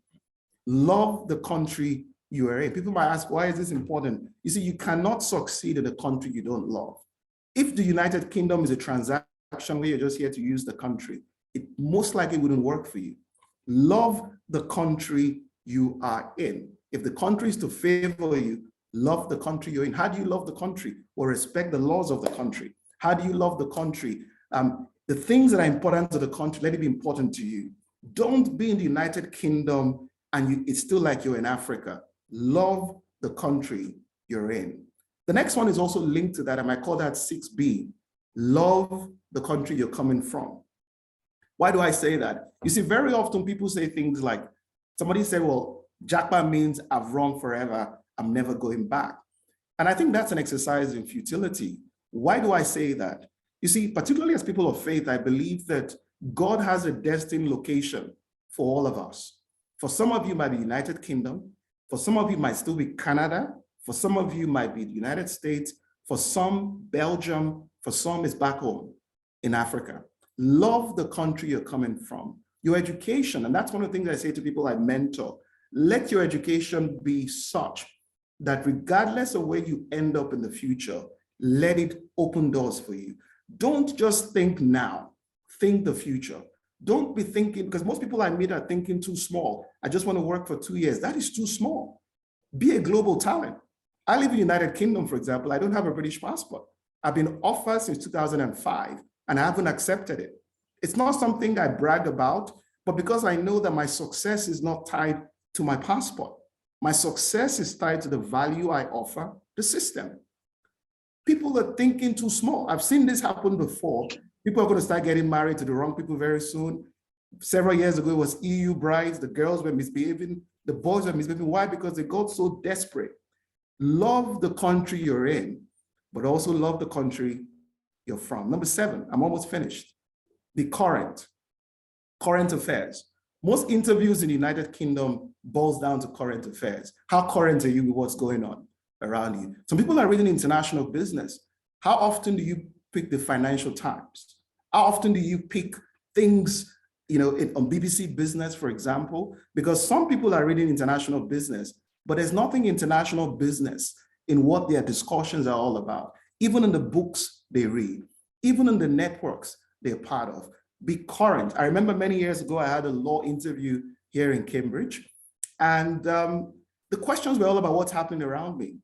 Love the country you are in. People might ask, why is this important? You see, you cannot succeed in a country you don't love. If the United Kingdom is a transaction where you're just here to use the country, it most likely wouldn't work for you. Love the country you are in. If the country is to favor you, love the country you're in. How do you love the country? Well, respect the laws of the country. How do you love the country? The things that are important to the country, let it be important to you. Don't be in the United Kingdom and it's still like you're in Africa. Love the country you're in. The next one is also linked to that. I might call that 6B. Love the country you're coming from. Why do I say that? You see, very often people say things like, somebody said, well, Japa means I've run forever, I'm never going back. And I think that's an exercise in futility. Why do I say that? You see, particularly as people of faith, I believe that God has a destined location for all of us. For some of you might be United Kingdom, for some of you might still be Canada, for some of you might be the United States, for some Belgium, for some is back home in Africa. Love the country you're coming from. Your education, and that's one of the things I say to people I mentor, let your education be such that regardless of where you end up in the future, let it open doors for you. Don't just think now, think the future. Don't be thinking, because most people I meet are thinking too small. I just want to work for 2 years. That is too small. Be a global talent. I live in the United Kingdom, for example. I don't have a British passport. I've been offered since 2005 and I haven't accepted it. It's not something I brag about, but because I know that my success is not tied to my passport. My success is tied to the value I offer the system. People are thinking too small. I've seen this happen before. People are going to start getting married to the wrong people very soon. Several years ago, it was EU brides. The girls were misbehaving. The boys were misbehaving. Why? Because they got so desperate. Love the country you're in, but also love the country you're from. Number 7, I'm almost finished. Be current. Current affairs. Most interviews in the United Kingdom boils down to current affairs. How current are you with what's going on around you? Some people are reading international business. How often do you pick the Financial Times? How often do you pick things, on BBC Business, for example? Because some people are reading international business, but there's nothing international business in what their discussions are all about, even in the books they read. even in the networks they're part of. Be current. I remember many years ago, I had a law interview here in Cambridge, and the questions were all about what's happening around me.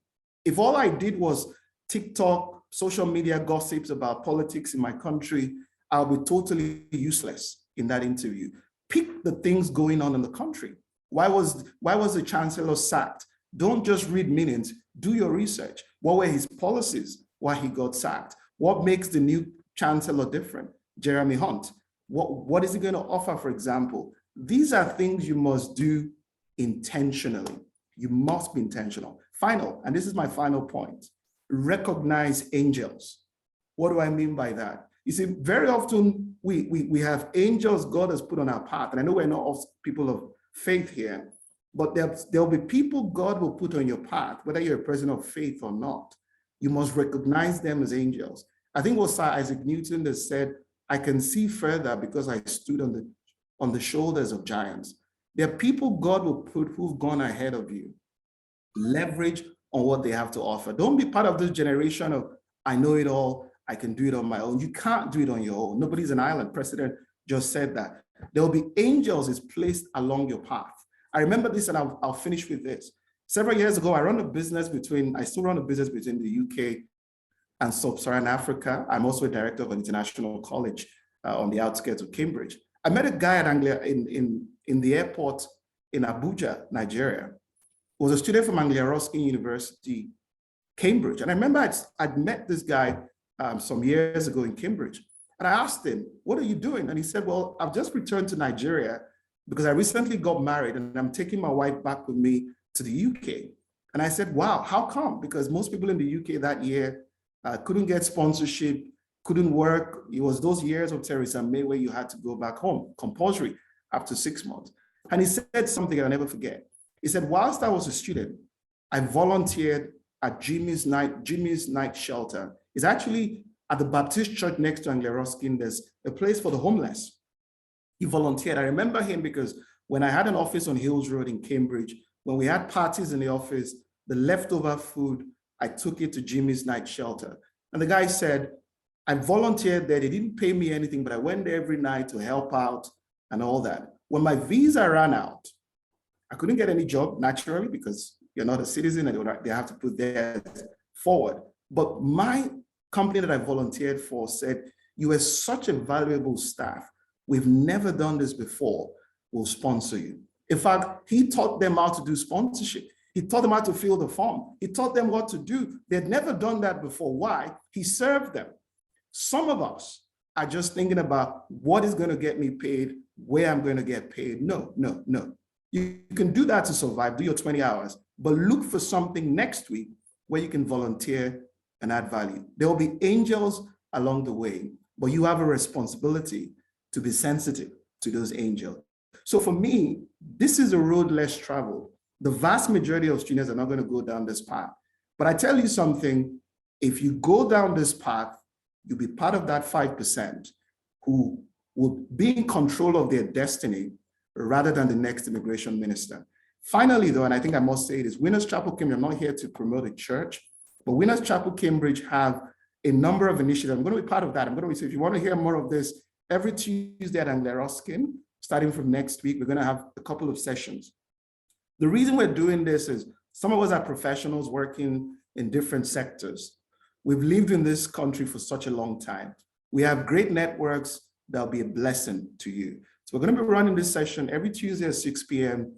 If all I did was TikTok, social media gossips about politics in my country, I'll be totally useless in that interview. Pick the things going on in the country. Why was the chancellor sacked? Don't just read minutes, do your research. What were his policies? Why he got sacked? What makes the new chancellor different? Jeremy Hunt. What is he going to offer, for example? These are things you must do intentionally. You must be intentional. Final, and this is my final point, recognize angels. What do I mean by that? You see, very often we have angels God has put on our path. And I know we're not all people of faith here, but there'll be people God will put on your path, whether you're a person of faith or not. You must recognize them as angels. I think what Sir Isaac Newton has said, I can see further because I stood on the shoulders of giants. There are people God will put who've gone ahead of you. Leverage on what they have to offer. Don't be part of this generation of, I know it all, I can do it on my own. You can't do it on your own. Nobody's an island. President just said that. There will be angels is placed along your path. I remember this, and I'll finish with this. Several years ago, I still run a business between the UK and Sub-Saharan Africa. I'm also a director of an international college on the outskirts of Cambridge. I met a guy at Anglia in the airport in Abuja, Nigeria. He was a student from Anglia Ruskin University, Cambridge. And I remember I'd met this guy some years ago in Cambridge. And I asked him, what are you doing? And he said, well, I've just returned to Nigeria because I recently got married and I'm taking my wife back with me to the UK. And I said, wow, how come? Because most people in the UK that year couldn't get sponsorship, couldn't work. It was those years of Theresa May where you had to go back home, compulsory, after 6 months. And he said something I'll never forget. He said, whilst I was a student, I volunteered at Jimmy's Night Shelter. It's actually at the Baptist church next to Anglia Ruskin. There's a place for the homeless. He volunteered. I remember him because when I had an office on Hills Road in Cambridge, when we had parties in the office, the leftover food, I took it to Jimmy's Night Shelter. And the guy said, I volunteered there. They didn't pay me anything, but I went there every night to help out and all that. When my visa ran out, I couldn't get any job naturally because you're not a citizen and they have to put theirs forward. But my company that I volunteered for said, you are such a valuable staff. We've never done this before. We'll sponsor you. In fact, he taught them how to do sponsorship. He taught them how to fill the form. He taught them what to do. They'd never done that before. Why? He served them. Some of us are just thinking about what is going to get me paid, where I'm going to get paid. No, no, no. You can do that to survive, do your 20 hours, but look for something next week where you can volunteer and add value. There will be angels along the way, but you have a responsibility to be sensitive to those angels. So for me, this is a road less traveled. The vast majority of students are not going to go down this path. But I tell you something, if you go down this path, you'll be part of that 5% who will be in control of their destiny rather than the next immigration minister. Finally, though, and I think I must say it is, Winners Chapel Cambridge, I'm not here to promote a church, but Winners Chapel Cambridge have a number of initiatives. I'm going to be part of that. So if you want to hear more of this, every Tuesday at Anglia Ruskin, starting from next week, we're going to have a couple of sessions. The reason we're doing this is some of us are professionals working in different sectors. We've lived in this country for such a long time. We have great networks that'll be a blessing to you. So we're going to be running this session every Tuesday at 6 p.m.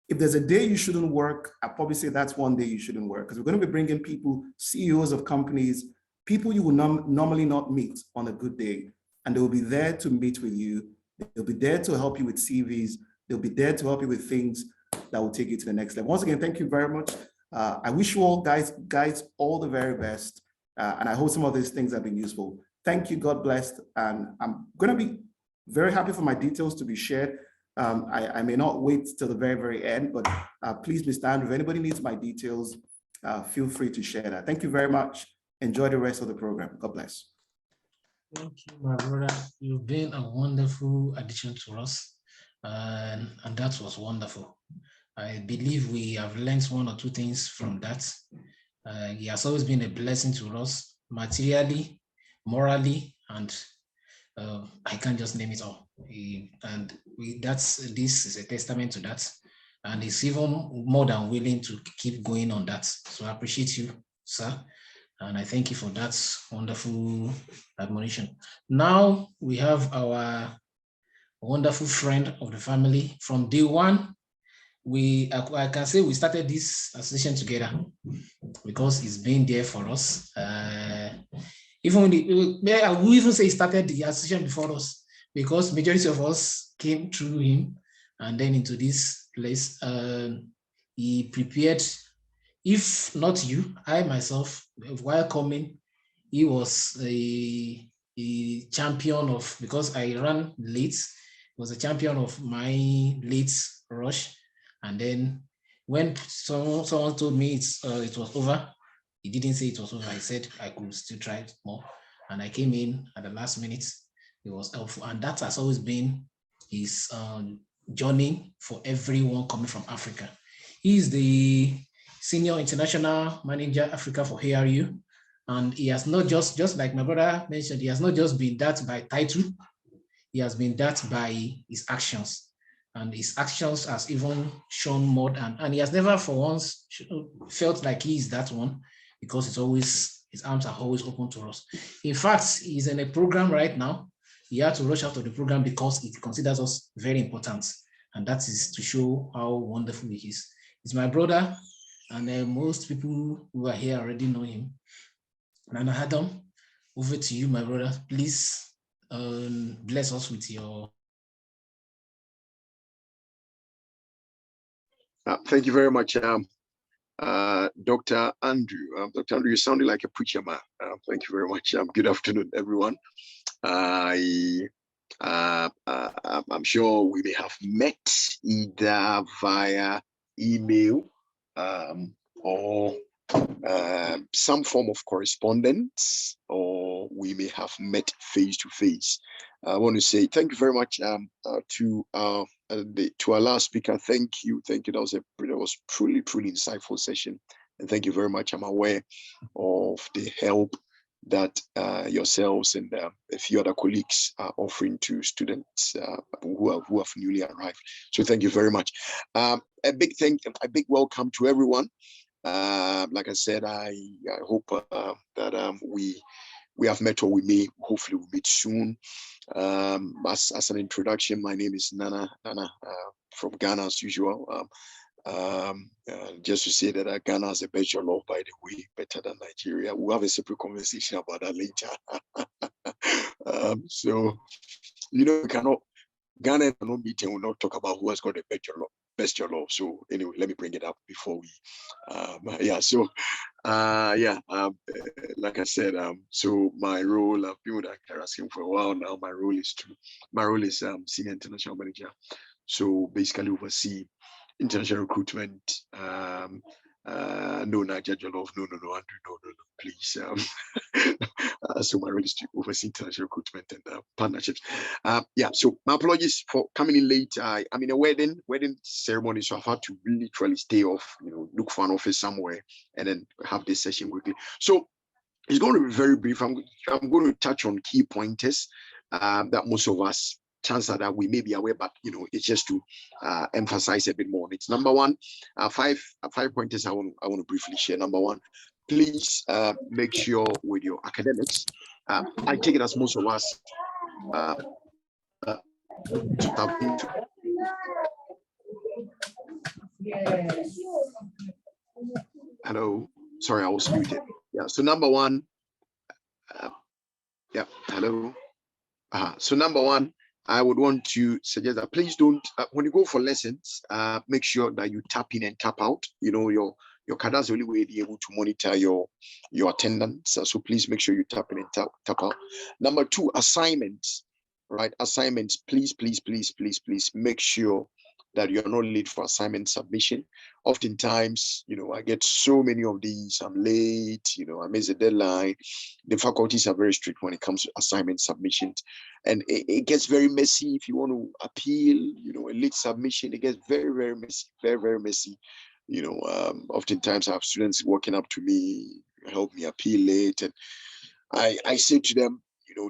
If there's a day you shouldn't work, I'll probably say that's one day you shouldn't work, because we're going to be bringing people, CEOs of companies, people you will normally not meet on a good day, and they will be there to meet with you. They'll be there to help you with CVs. They'll be there to help you with things that will take you to the next level. Once again, thank you very much. I wish you all guys all the very best. And I hope some of these things have been useful. Thank you, God bless. And I'm going to be very happy for my details to be shared. I may not wait till the very, very end, but please, Mr. Andrew, if anybody needs my details, feel free to share that. Thank you very much. Enjoy the rest of the program. God bless. Thank you, my brother. You've been a wonderful addition to us, and that was wonderful. I believe we have learned one or two things from that. He has always been a blessing to us, materially, morally, and I can't just name it all. This is a testament to that, and it's even more than willing to keep going on that. So I appreciate you, sir, and I thank you for that wonderful admonition. Now we have our wonderful friend of the family from day one. I can say we started this association together because it's been there for us. I will even say he started the association before us because majority of us came through him and then into this place. He prepared, if not you, I myself, while coming, he was a champion of, because I ran late, was a champion of my late rush. And then when someone told me it was over, he didn't say it was over. He said I could still try more. And I came in at the last minute. It was helpful. And that has always been his journey for everyone coming from Africa. He is the Senior International Manager Africa for ARU. And he has not just like my brother mentioned, he has not just been that by title, he has been that by his actions. And his actions has even shown more and he has never for once felt like he is that one, because it's always, his arms are always open to us. In fact, he's in a program right now. He had to rush out of the program because it considers us very important. And that is to show how wonderful he is. He's my brother, and most people who are here already know him. Nana Adam, over to you, my brother. Please bless us with your. Thank you very much, Dr. Andrew. Dr. Andrew, you sounded like a preacher, man. Thank you very much. Good afternoon, everyone. I'm sure we may have met either via email or some form of correspondence, or we may have met face to face. I want to say thank you very much to our last speaker. Thank you. That was truly insightful session, and thank you very much. I'm aware of the help that yourselves and a few other colleagues are offering to students who have newly arrived. So thank you very much. A big welcome to everyone. Like I said, I hope that we have met, or we may hopefully we'll meet soon. As an introduction, my name is Nana from Ghana as usual. Just to say that Ghana has a better law, by the way, better than Nigeria. We'll have a separate conversation about that later. So, we cannot, Ghana cannot meet and will not talk about who has got a better law. So anyway, let me bring it up before we, like I said, so my role, I've been with Akaraskim for a while now. My role is Senior International Manager. So basically oversee international recruitment. No, Niger Jollof, no, Andrew, no, please. So my role is to oversee international recruitment and partnerships. So my apologies for coming in late. I'm in a wedding ceremony, so I've had to literally stay off, look for an office somewhere and then have this session quickly. So it's going to be very brief. I'm going to touch on key pointers that most of us, chances that we may be aware, but it's just to emphasize a bit more on it. Number one, five pointers I want to briefly share. Number one, please make sure with your academics. I take it as most of us hello, sorry, I was muted. Yeah, so number one, hello. So number one, I would want to suggest that please don't, when you go for lessons, make sure that you tap in and tap out. Your cadre is the only way to be able to monitor your attendance. So please make sure you tap in and tap out. Number two, assignments, right? Assignments, please make sure that you're not late for assignment submission. Oftentimes, I get so many of these, I'm late, I miss the deadline. The faculties are very strict when it comes to assignment submissions. And it gets very messy if you want to appeal, a late submission, it gets very, very messy, very, very messy. Oftentimes I have students walking up to me, help me appeal late. And I say to them,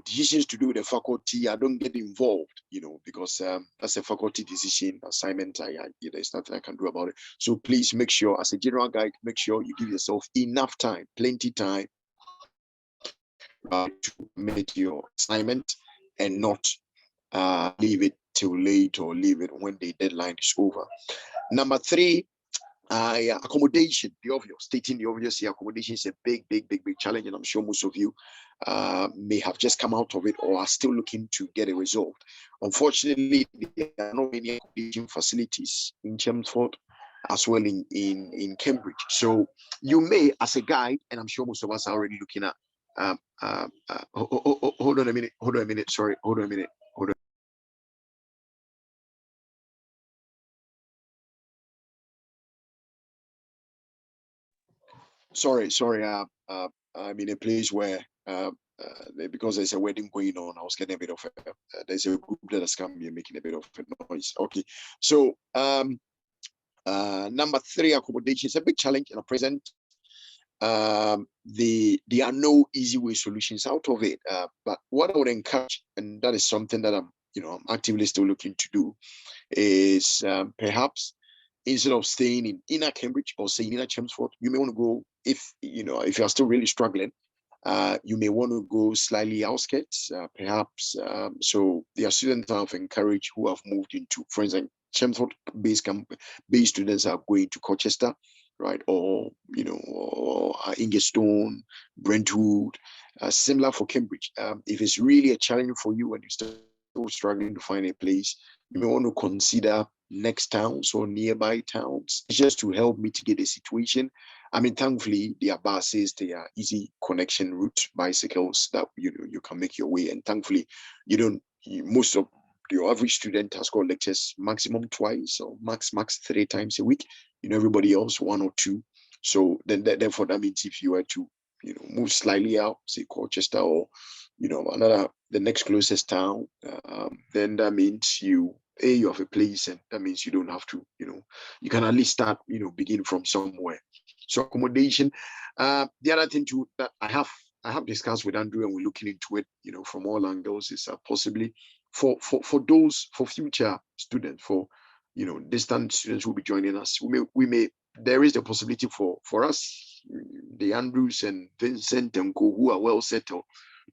decisions to do with the faculty, I don't get involved, because that's a faculty decision assignment. There's nothing I can do about it. So please make sure, as a general guide, make sure you give yourself enough time, plenty time, to make your assignment and not leave it till late or leave it when the deadline is over. Number 3, accommodation, the obvious, stating the obvious here. Accommodation is a big challenge, and I'm sure most of you may have just come out of it or are still looking to get it resolved. Unfortunately, there are not many accommodation facilities in Chelmsford as well in Cambridge. So you may, as a guide, and I'm sure most of us are already looking at, hold on a minute, sorry, hold on a minute. Sorry, I'm in a place where because there's a wedding going on, I was getting a bit of there's a group that has come here making a bit of a noise. Okay, so number 3, accommodation is a big challenge in the present. There are no easy way solutions out of it. But what I would encourage, and that is something that I'm actively still looking to do, is perhaps instead of staying in inner Cambridge or say inner Chelmsford, you may want to go, if you're still really struggling, you may want to go slightly outskirts, perhaps. So there are students I've encouraged who have moved into, for instance, Chelmsford based students are going to Colchester, right? Or or Ingerstone, Brentwood, similar for Cambridge. If it's really a challenge for you and you're still struggling to find a place, you may want to consider next towns or nearby towns, just to help mitigate the situation. I mean, thankfully, there are buses, there are easy connection route bicycles that you can make your way, and thankfully, most of your average student has got lectures maximum twice or max 3 times a week. Everybody else 1 or 2. So therefore, that means if you were to move slightly out, say Colchester or the next closest town, then that means you have a place, and that means you don't have to, you can at least start, begin from somewhere. So accommodation. The other thing too that I have discussed with Andrew, and we're looking into it, from all angles, is possibly for future students, for distant students who will be joining us. There is the possibility for us, the Andrews and Vincent and Co, who are well settled,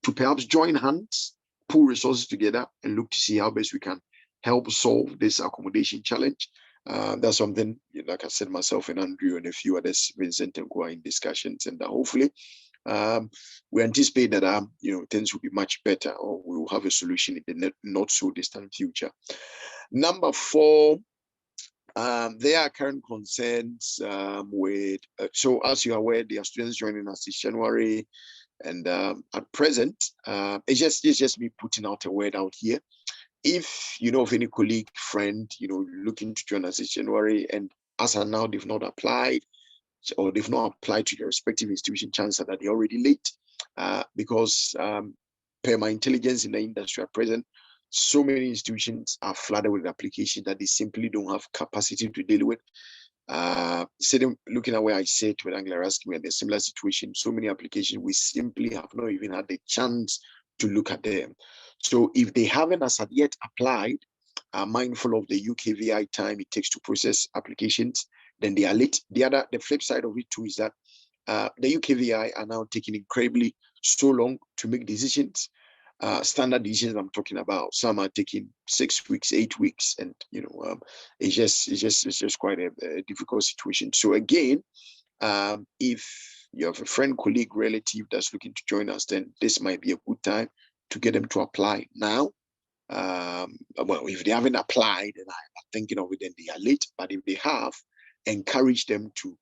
to perhaps join hands, pull resources together, and look to see how best we can help solve this accommodation challenge. That's something, like I said, myself and Andrew and a few others, Vincent and Co, are in discussions, and hopefully we anticipate that things will be much better, or we will have a solution in the not so distant future. Number 4, there are current concerns with, so as you are aware, there are students joining us this January, and at present, it's just me putting out a word out here. If you know of any colleague, friend, looking to join us this January, and as of now they've not applied, or they've not applied to their respective institution, chances that they're already late, because per my intelligence in the industry at present, so many institutions are flooded with applications that they simply don't have capacity to deal with. Looking at where I said with Anglia Ruskin, we're in a similar situation. So many applications, we simply have not even had the chance to look at them. So if they haven't as of yet applied, are mindful of the UKVI time it takes to process applications, then they are late. The flip side of it too is that the UKVI are now taking incredibly so long to make decisions. Standard decisions I'm talking about, some are taking 6 weeks, 8 weeks, and it's just quite a difficult situation. So again, if you have a friend, colleague, relative that's looking to join us, then this might be a good time to get them to apply now. Well, if they haven't applied and I'm thinking of it, then they are late. But if they have, encourage them to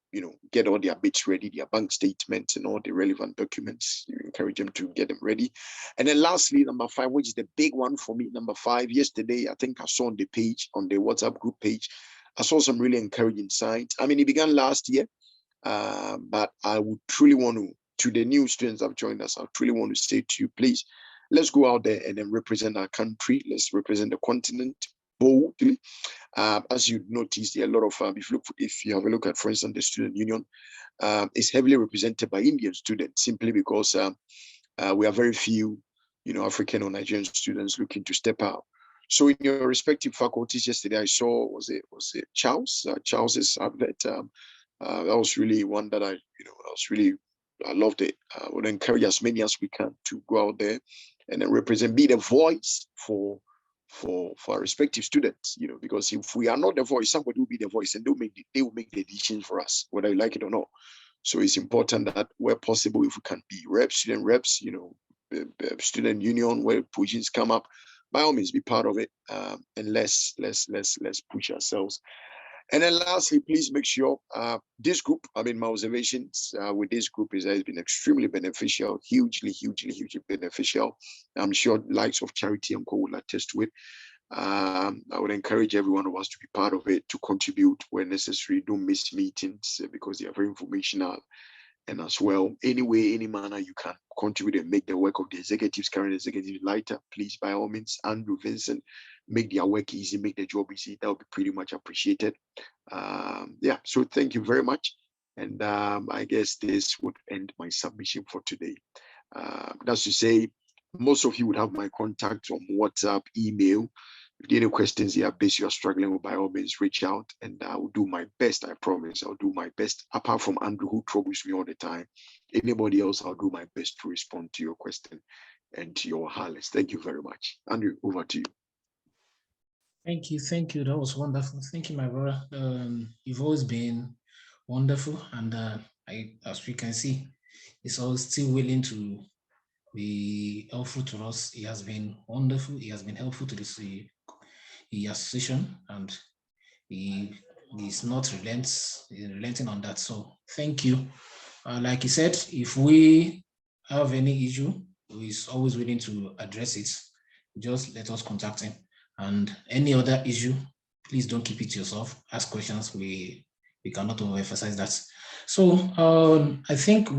get all their bits ready, their bank statements and all the relevant documents. You encourage them to get them ready. And then lastly, number 5, which is the big one for me, number 5, yesterday I think I saw on the page, on the WhatsApp group page, I saw some really encouraging signs. I mean, it began last year, but I would truly want to the new students that have joined us, I truly want to say to you, please, let's go out there and then represent our country. Let's represent the continent boldly. As you notice, there are a lot of, if you have a look at, for instance, the student union is heavily represented by Indian students, simply because we are very few African or Nigerian students looking to step out. So in your respective faculties yesterday, I saw, was it Charles? Charles's advert. That was really one that I loved it. I would encourage as many as we can to go out there and then represent, be the voice for our respective students, because if we are not the voice, somebody will be the voice, and they will make the decisions for us, whether you like it or not. So it's important that where possible, if we can be reps, student reps, student union, where positions come up, by all means be part of it, and let's push ourselves. And then lastly, please make sure this group, my observations with this group is that it's been extremely beneficial, hugely beneficial. I'm sure likes of Charity and Co will attest to it. I would encourage every one of us to be part of it, to contribute where necessary. Don't miss meetings because they are very informational. And as well, any way, any manner you can contribute and make the work of the executives, current executives lighter, please, by all means. Andrew, Vincent, make their work easy, make the job easy. That would be pretty much appreciated. So thank you very much. And I guess this would end my submission for today. That's to say, most of you would have my contact on WhatsApp, email. If there are any questions you are struggling with, by all means, reach out, and I will do my best. I promise I'll do my best. Apart from Andrew, who troubles me all the time, anybody else, I'll do my best to respond to your question and to your highlights. Thank you very much. Andrew, over to you. Thank you. That was wonderful. Thank you, my brother. You've always been wonderful, and as we can see, he's always still willing to be helpful to us. He has been wonderful. He has been helpful to the association, and he is not relenting on that. So thank you. Like he said, if we have any issue, he's always willing to address it. Just let us contact him. And any other issue, please don't keep it to yourself. Ask questions. We cannot overemphasize that. So I think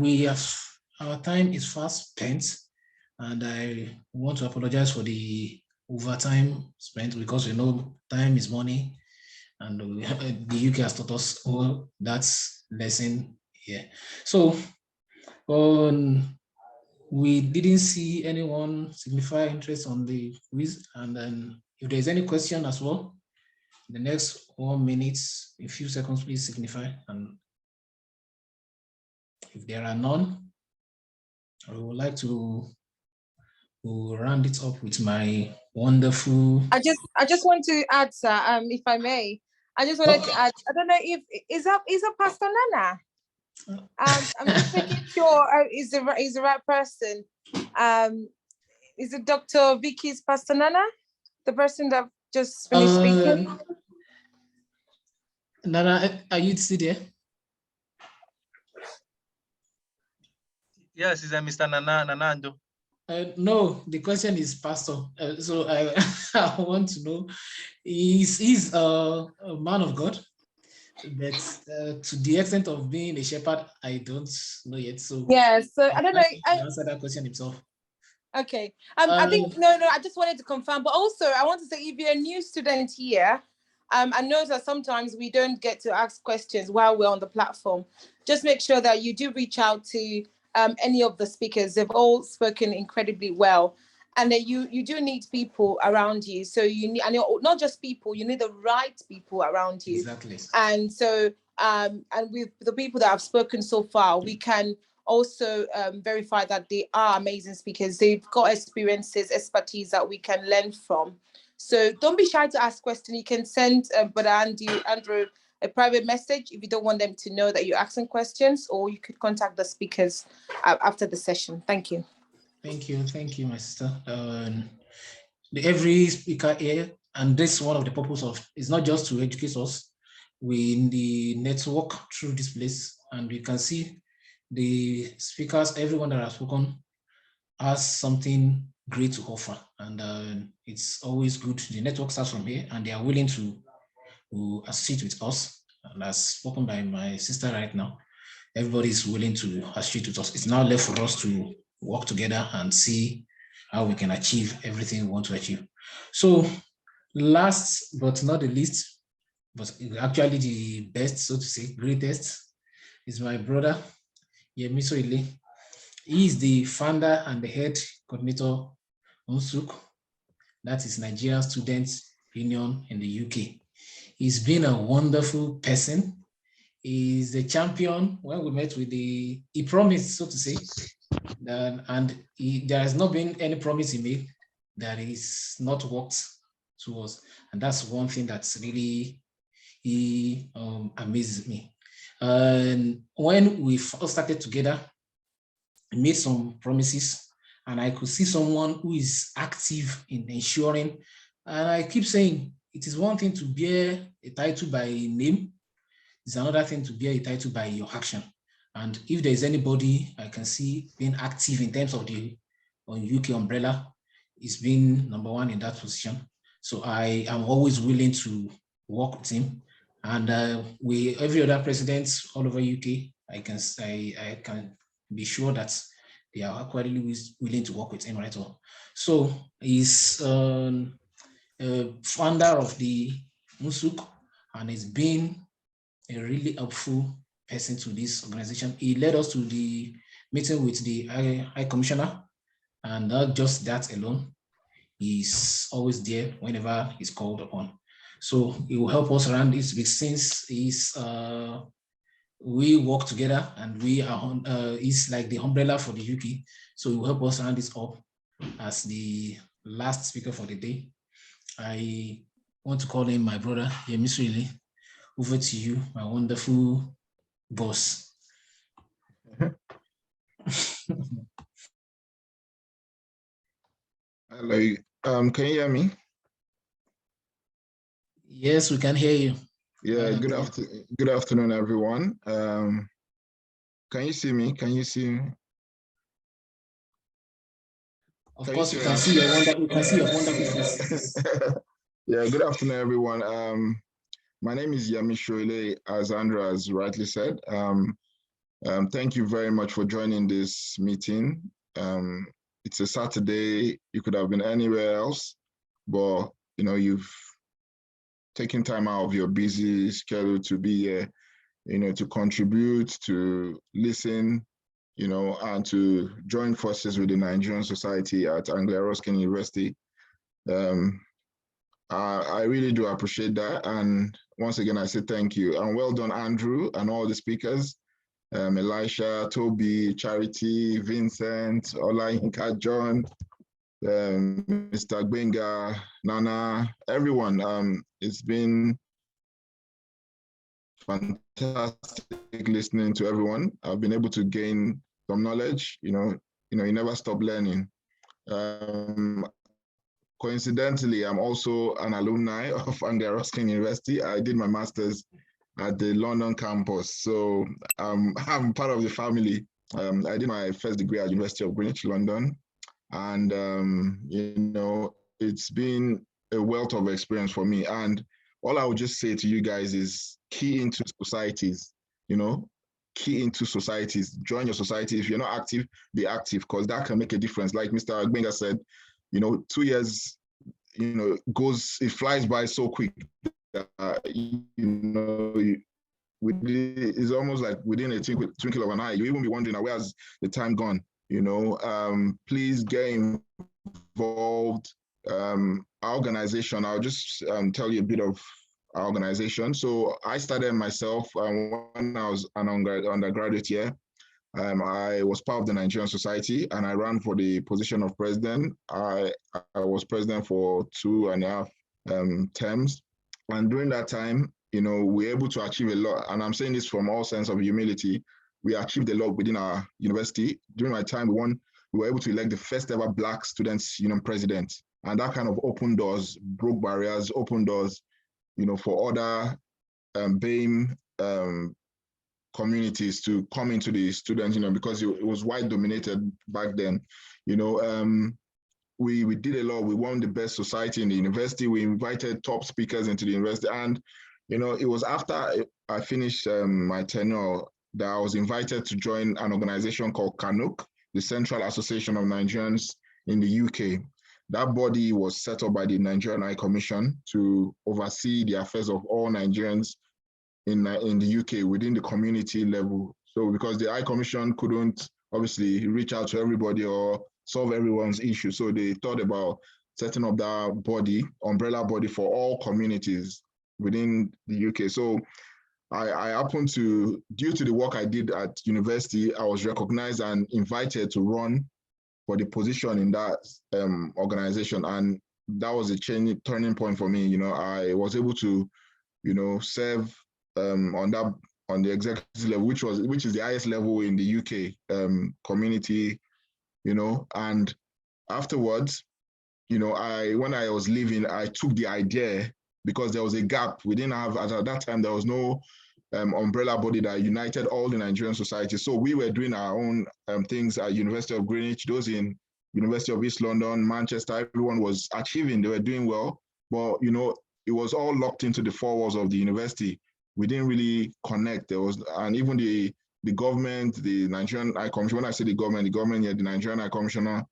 our time is fast spent, and I want to apologize for the overtime spent, because we know time is money, and the UK has taught us all that lesson here. So we didn't see anyone signify interest on the quiz, and then if there's any question as well, the next 1 minute, a few seconds, please signify. And if there are none, I would like to round it up with my wonderful. I just want to add, sir, if I may. I just wanted to add. I don't know if is that Pastor Nana. I'm just making sure is the right person. Is it Dr. Vicky's Pastor Nana, the person that just finished speaking? Nana, are you still there? Yes, it's Mr. Nanando. No, the question is Pastor. So I want to know, he's a man of God, but to the extent of being a shepherd, I don't know yet. So yeah, so I don't know. I answer that question himself. Okay. I think no. I just wanted to confirm, but also I want to say, if you're a new student here, I know that sometimes we don't get to ask questions while we're on the platform. Just make sure that you do reach out to any of the speakers. They've all spoken incredibly well, and then you do need people around you. So you need, and you're not just people, you need the right people around you. Exactly. And so and with the people that have spoken so far, we can also verify that they are amazing speakers. They've got experiences, expertise that we can learn from. So don't be shy to ask questions. You can send Brother Andrew a private message if you don't want them to know that you're asking questions, or you could contact the speakers after the session. Thank you. Thank you, my sister. Every speaker here, and this is one of the purpose of, it's not just to educate us. We in the network through this place, and we can see the speakers, everyone that has spoken has something great to offer, and it's always good. The network starts from here, and they are willing to associate with us. And as spoken by my sister right now, everybody is willing to associate with us. It's now left for us to work together and see how we can achieve everything we want to achieve. So last but not the least, but actually the best, so to say, greatest, is my brother, Yemiso Ile. He is the founder and the head coordinator UNSUK, that is Nigeria Students Union in the UK. He's been a wonderful person. He's a champion. When we met with he promised, so to say, and there has not been any promise he made that is not worked towards. And that's one thing that's really amazes me. And when we first started together, I made some promises, and I could see someone who is active in ensuring. And I keep saying, it is one thing to bear a title by name, it's another thing to bear a title by your action. And if there's anybody I can see being active in terms of the UK umbrella, it's been number one in that position. So I am always willing to work with him. And every other president all over UK, I can be sure that they are quite willing to work with him right now. So he's founder of the UNSUK, and he's been a really helpful person to this organization. He led us to the meeting with the High Commissioner, and not just that alone, he's always there whenever he's called upon. So he will help us around this since we work together, and we are he's like the umbrella for the UK. So he will help us round this up as the last speaker for the day. I want to call him my brother, Yemisrili. Over to you, my wonderful boss. Hello, can you hear me? Yes, we can hear you. Yeah, good afternoon, everyone. Can you see me? Can you see me? Of course, we can see your wonderful face. Yeah, good afternoon, everyone. My name is Yami Shoile, as Andrea has rightly said. Thank you very much for joining this meeting. It's a Saturday. You could have been anywhere else, but you've taken time out of your busy schedule to be here, to contribute, to listen, and to join forces with the Nigerian Society at Anglia-Ruskin University. I really do appreciate that. And once again, I say thank you. And well done, Andrew, and all the speakers, Elisha, Toby, Charity, Vincent, Olayinka, John, Mr. Gbenga, Nana, everyone. It's been fantastic listening to everyone. I've been able to gain some knowledge. You never stop learning. Coincidentally, I'm also an alumni of Anglia-Ruskin University. I did my master's at the London campus, so I'm part of the family. I did my first degree at University of Greenwich, London, and it's been a wealth of experience for me. And all I would just say to you guys is key into societies. Key into societies. Join your society. If you're not active, be active, because that can make a difference. Like Mr. Gbenga said, 2 years, it flies by so quick. It's almost like within a twinkle of an eye. You even be wondering, where's the time gone? Please get involved. Our organization, I'll just tell you a bit of our organization. So I started myself when I was an undergraduate year. I was part of the Nigerian Society, and I ran for the position of president. I was president for 2.5 terms. And during that time, we were able to achieve a lot. And I'm saying this from all sense of humility. We achieved a lot within our university. During my time, we were able to elect the first ever Black Students' Union president. And that kind of opened doors, broke barriers, opened doors, for other BAME communities to come into the students, because it was white dominated back then. We did a lot. We won the best society in the university. We invited top speakers into the university. And, it was after I finished my tenure that I was invited to join an organization called CANUC, the Central Association of Nigerians in the UK. That body was set up by the Nigerian High Commission to oversee the affairs of all Nigerians in the UK within the community level. So because the High Commission couldn't obviously reach out to everybody or solve everyone's issue. So they thought about setting up that body, umbrella body for all communities within the UK. So I happened to, due to the work I did at university, I was recognized and invited to run for the position in that organization. And that was a turning point for me. You know, I was able to, you know, serve on the executive level, which is the highest level in the UK community, you know. And afterwards, you know, when I was leaving, I took the idea, because there was a gap. We didn't have, at that time, there was no umbrella body that united all the Nigerian society. So we were doing our own things at University of Greenwich, those in University of East London, Manchester. Everyone was achieving, they were doing well, but you know, it was all locked into the four walls of the university. We didn't really connect. There was, and even the government, the Nigerian High Commission, when I say the government, yeah, the Nigerian High Commissioner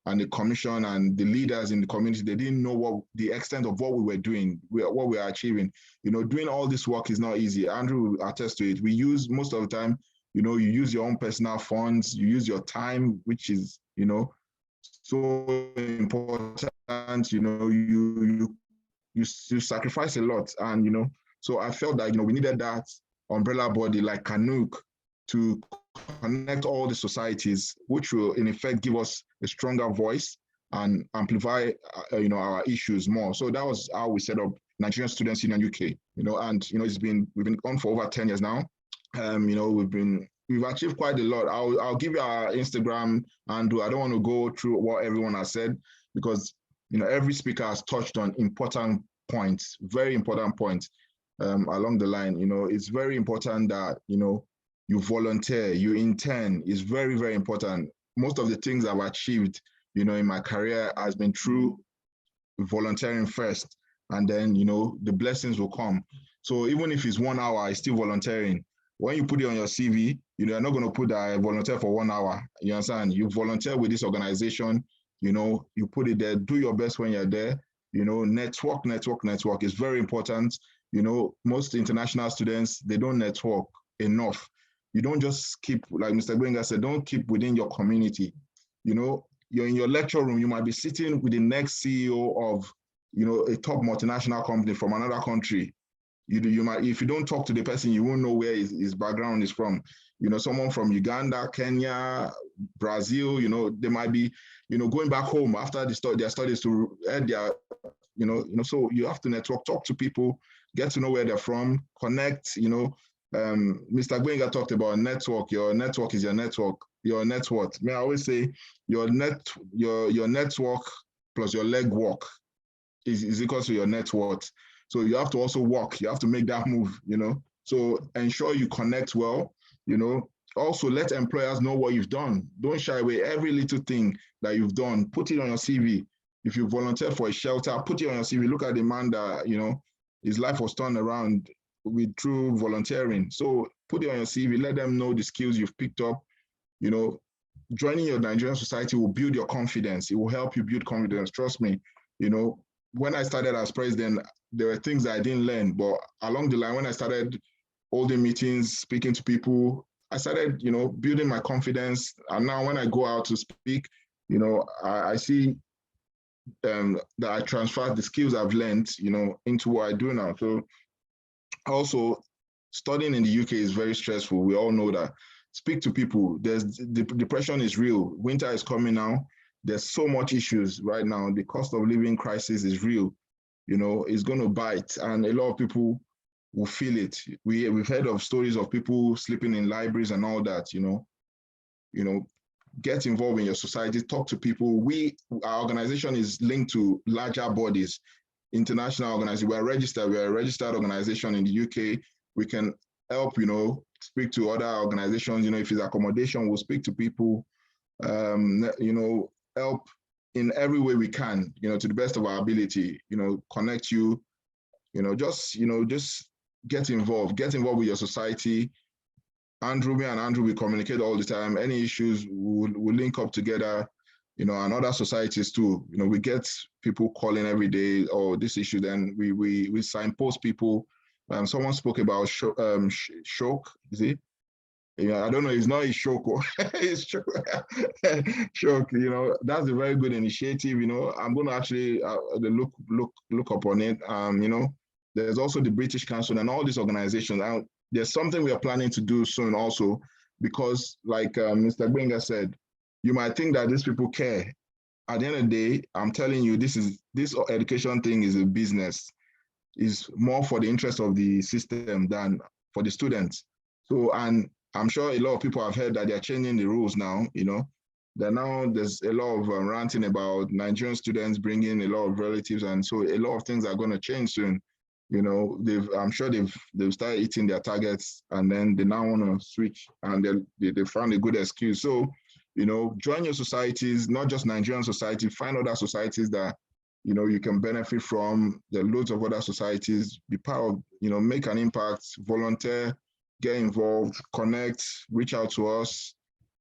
and the commission and the leaders in the community, they didn't know what the extent of what we were doing, what we are achieving. You know, doing all this work is not easy. Andrew will attest to it. We use, most of the time, you know, you use your own personal funds, you use your time, which is, you know, so important. You know, you sacrifice a lot. And, you know, so I felt that, you know, we needed that umbrella body like Kanuk to connect all the societies, which will in effect give us a stronger voice and amplify, you know, our issues more. So that was how we set up Nigerian Students Union UK, you know, and, you know, we've been on for over 10 years now. You know, we've achieved quite a lot. I'll give you our Instagram, and I don't want to go through what everyone has said, because, you know, every speaker has touched on important points, very important points along the line. You know, it's very important that, you know, you volunteer, you intern is very, very important. Most of the things I've achieved, you know, in my career has been through volunteering first, and then, you know, the blessings will come. So even if it's 1 hour, it's still volunteering. When you put it on your CV, you know, you're not going to put that I volunteer for 1 hour. You understand? You volunteer with this organization, you know, you put it there, do your best when you're there, you know, network is very important. You know, most international students, they don't network enough. You don't just keep, like Mr. Gwenga said, don't keep within your community. You know, you're in your lecture room, you might be sitting with the next CEO of, you know, a top multinational company from another country. You might, if you don't talk to the person, you won't know where his background is from. You know, someone from Uganda, Kenya, Brazil, you know, they might be, you know, going back home after their studies to add their, you know, so you have to network, talk to people, get to know where they're from, connect, you know. Mr. Gwenga talked about network. Your network is your network, your net worth. I always say your network plus your leg work is equal to your net worth. So you have to also work, you have to make that move, you know. So ensure you connect well, you know. Also let employers know what you've done. Don't shy away. Every little thing that you've done, put it on your CV. If you volunteer for a shelter, put it on your CV. Look at the man that, you know, his life was turned around through volunteering. So put it on your CV, let them know the skills you've picked up. You know, joining your Nigerian society will build your confidence. It will help you build confidence. Trust me, you know, when I started as president, there were things that I didn't learn, but along the line, when I started holding meetings, speaking to people, I started, you know, building my confidence. And now when I go out to speak, you know, I see that I transfer the skills I've learned, you know, into what I do now. So also, studying in the UK is very stressful. We all know that. Speak to people. The depression is real. Winter is coming now. There's so much issues right now. The cost of living crisis is real. You know, it's going to bite, and a lot of people will feel it. We've heard of stories of people sleeping in libraries and all that. You know, get involved in your society. Talk to people. Our organization is linked to larger bodies, international organization. We're a registered organization in the UK. We can help, you know, speak to other organizations. You know, if it's accommodation, we'll speak to people, you know, help in every way we can, you know, to the best of our ability, you know, connect you, just get involved with your society. Me and Andrew, we communicate all the time. Any issues, we'll link up together, you know, and other societies too. You know, we get people calling every day, oh, this issue, then we signpost people. Someone spoke about shock, is it? Yeah, I don't know. It's not a shock. It's shock. Shock. That's a very good initiative. I'm going to actually look upon it. There's also the British Council and all these organizations. There's something we are planning to do soon also, because like Mr. Gbenga said, you might think that these people care. At the end of the day, I'm telling you, this education thing is a business. Is more for the interest of the system than for the students. So, and I'm sure a lot of people have heard that they're changing the rules now. There's a lot of ranting about Nigerian students bringing a lot of relatives, and so a lot of things are going to change soon. I'm sure they've started hitting their targets, and then they now want to switch, and they found a good excuse. So, join your societies, not just Nigerian society, find other societies that you can benefit from. There are loads of other societies. Be part of, make an impact, volunteer, get involved, connect, reach out to us.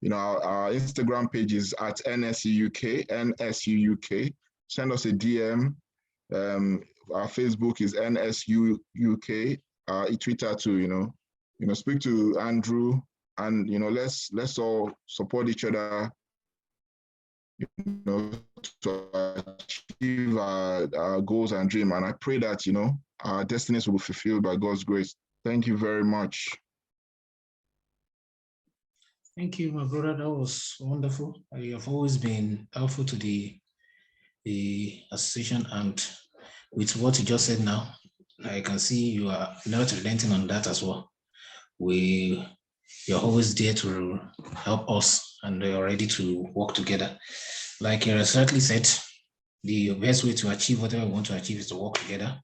Our Instagram page is at NSUUK, NSUUK. Send us a DM. Our Facebook is NSUUK. Twitter too. Speak to Andrew, and let's all support each other. To achieve our goals and dream. And I pray that, our destinies will be fulfilled by God's grace. Thank you very much. Thank you, my brother. That was wonderful. You have always been helpful to the association, and with what you just said now, I can see you are not relenting on that as well. You're always there to help us, and we are ready to work together. Like you certainly said, the best way to achieve whatever we want to achieve is to work together.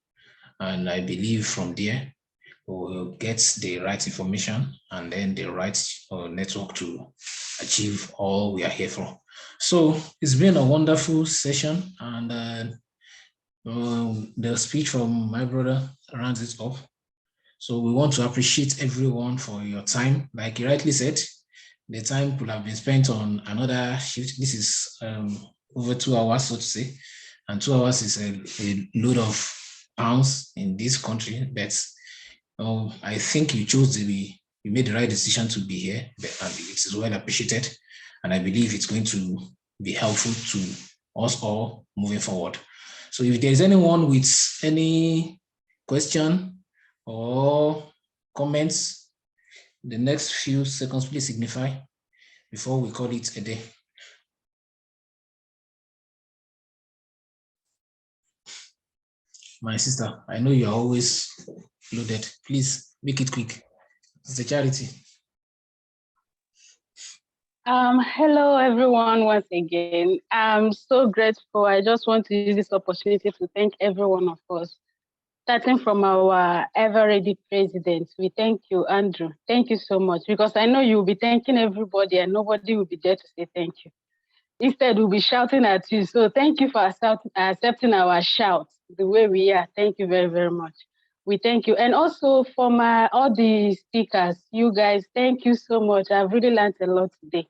And I believe from there, we'll get the right information and then the right network to achieve all we are here for. So it's been a wonderful session, and the speech from my brother rounds it up. So we want to appreciate everyone for your time. Like you rightly said, the time could have been spent on another shift. This is over 2 hours, so to say, and 2 hours is a load of pounds in this country. But I think you made the right decision to be here, and it is well appreciated. And I believe it's going to be helpful to us all moving forward. So if there's anyone with any question or comments, the next few seconds, please signify before we call it a day. My sister, I know you're always loaded. Please make it quick. It's a charity. Hello, everyone, once again. I'm so grateful. I just want to use this opportunity to thank every one of us. Starting from our ever-ready president, we thank you, Andrew. Thank you so much, because I know you'll be thanking everybody and nobody will be there to say thank you. Instead, we'll be shouting at you. So thank you for accepting our shout the way we are. Thank you very, very much. We thank you. And also from all the speakers, you guys, thank you so much. I've really learned a lot today.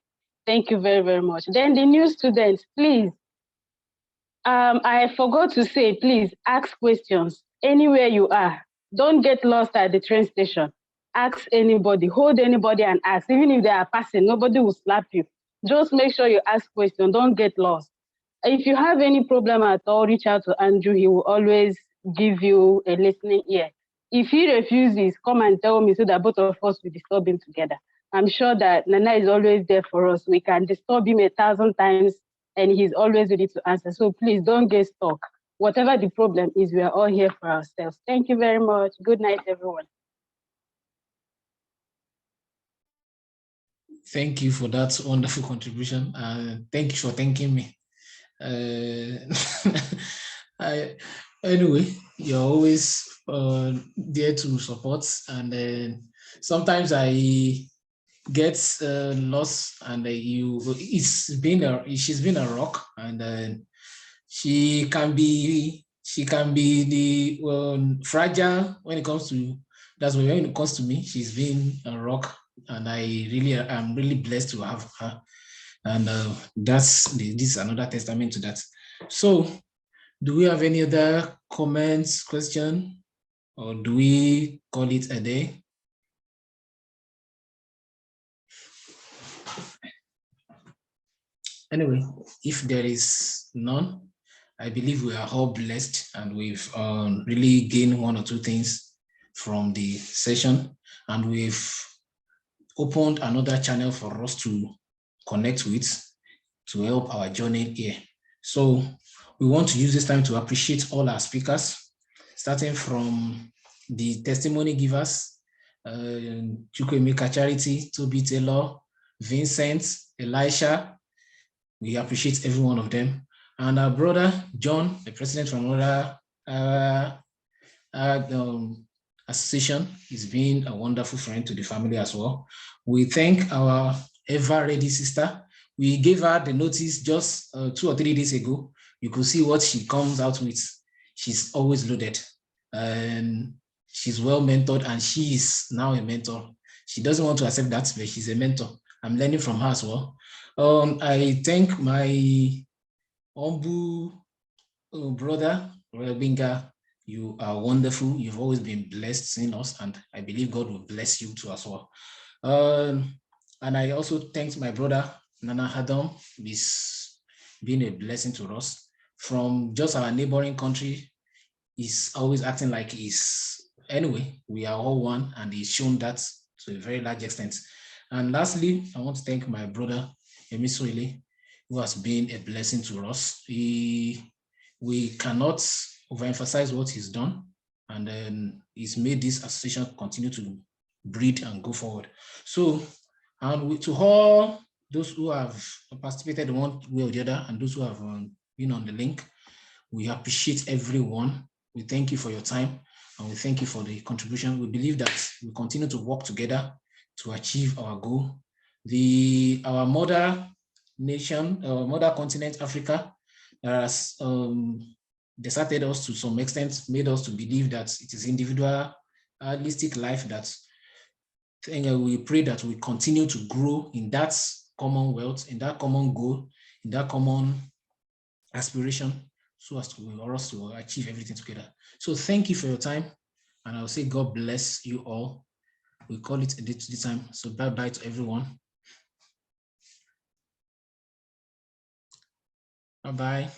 Thank you very, very much. Then the new students, please. I forgot to say, please ask questions anywhere you are. Don't get lost at the train station. Ask anybody, hold anybody and ask. Even if they are passing, nobody will slap you. Just make sure you ask questions. Don't get lost. If you have any problem at all, reach out to Andrew. He will always give you a listening ear. If he refuses, come and tell me so that both of us will disturb him together. I'm sure that Nana is always there for us. We can disturb him 1,000 times and he's always ready to answer. So please don't get stuck. Whatever the problem is, we are all here for ourselves. Thank you very much. Good night, everyone. Thank you for that wonderful contribution. Thank you for thanking me. Anyway, you're always there to support, and sometimes I get lost, and she's been a rock, and she can be the fragile when it comes to, that's when it comes to me. She's been a rock, and I'm really blessed to have her. And this is another testament to that. So do we have any other comments, question, or do we call it a day? Anyway, if there is none, I believe we are all blessed and we've really gained one or two things from the session, and we've opened another channel for us to connect with to help our journey here. So we want to use this time to appreciate all our speakers, starting from the testimony givers, Chukwemeka Charity, Toby Taylor, Vincent, Elisha. We appreciate every one of them. And our brother, John, the president from another association, is being a wonderful friend to the family as well. We thank our ever-ready sister. We gave her the notice just 2 or 3 days ago. You could see what she comes out with. She's always loaded. And she's well mentored, and she is now a mentor. She doesn't want to accept that, but she's a mentor. I'm learning from her as well. I thank my humble brother, Royal Binga. You are wonderful. You've always been blessed seeing us, and I believe God will bless you too as well. And I also thank my brother, Nana Adam, is being a blessing to us. From just our neighboring country, he's always acting like he's, anyway, we are all one, and he's shown that to a very large extent. And lastly, I want to thank my brother, Emiswele, who has been a blessing to us. We cannot overemphasize what he's done, and then he's made this association continue to breed and go forward. So, and to all those who have participated in one way or the other, and those who have been on the link, we appreciate everyone. We thank you for your time, and we thank you for the contribution. We believe that we continue to work together to achieve our goal. Our mother nation, our mother continent, Africa, has deserted us to some extent, made us to believe that it is individualistic life that we pray that we continue to grow in that commonwealth, in that common goal, in that common aspiration, so as for us to achieve everything together. So thank you for your time, and I'll say God bless you all. We call it a day to the time. So bye-bye to everyone. Bye-bye.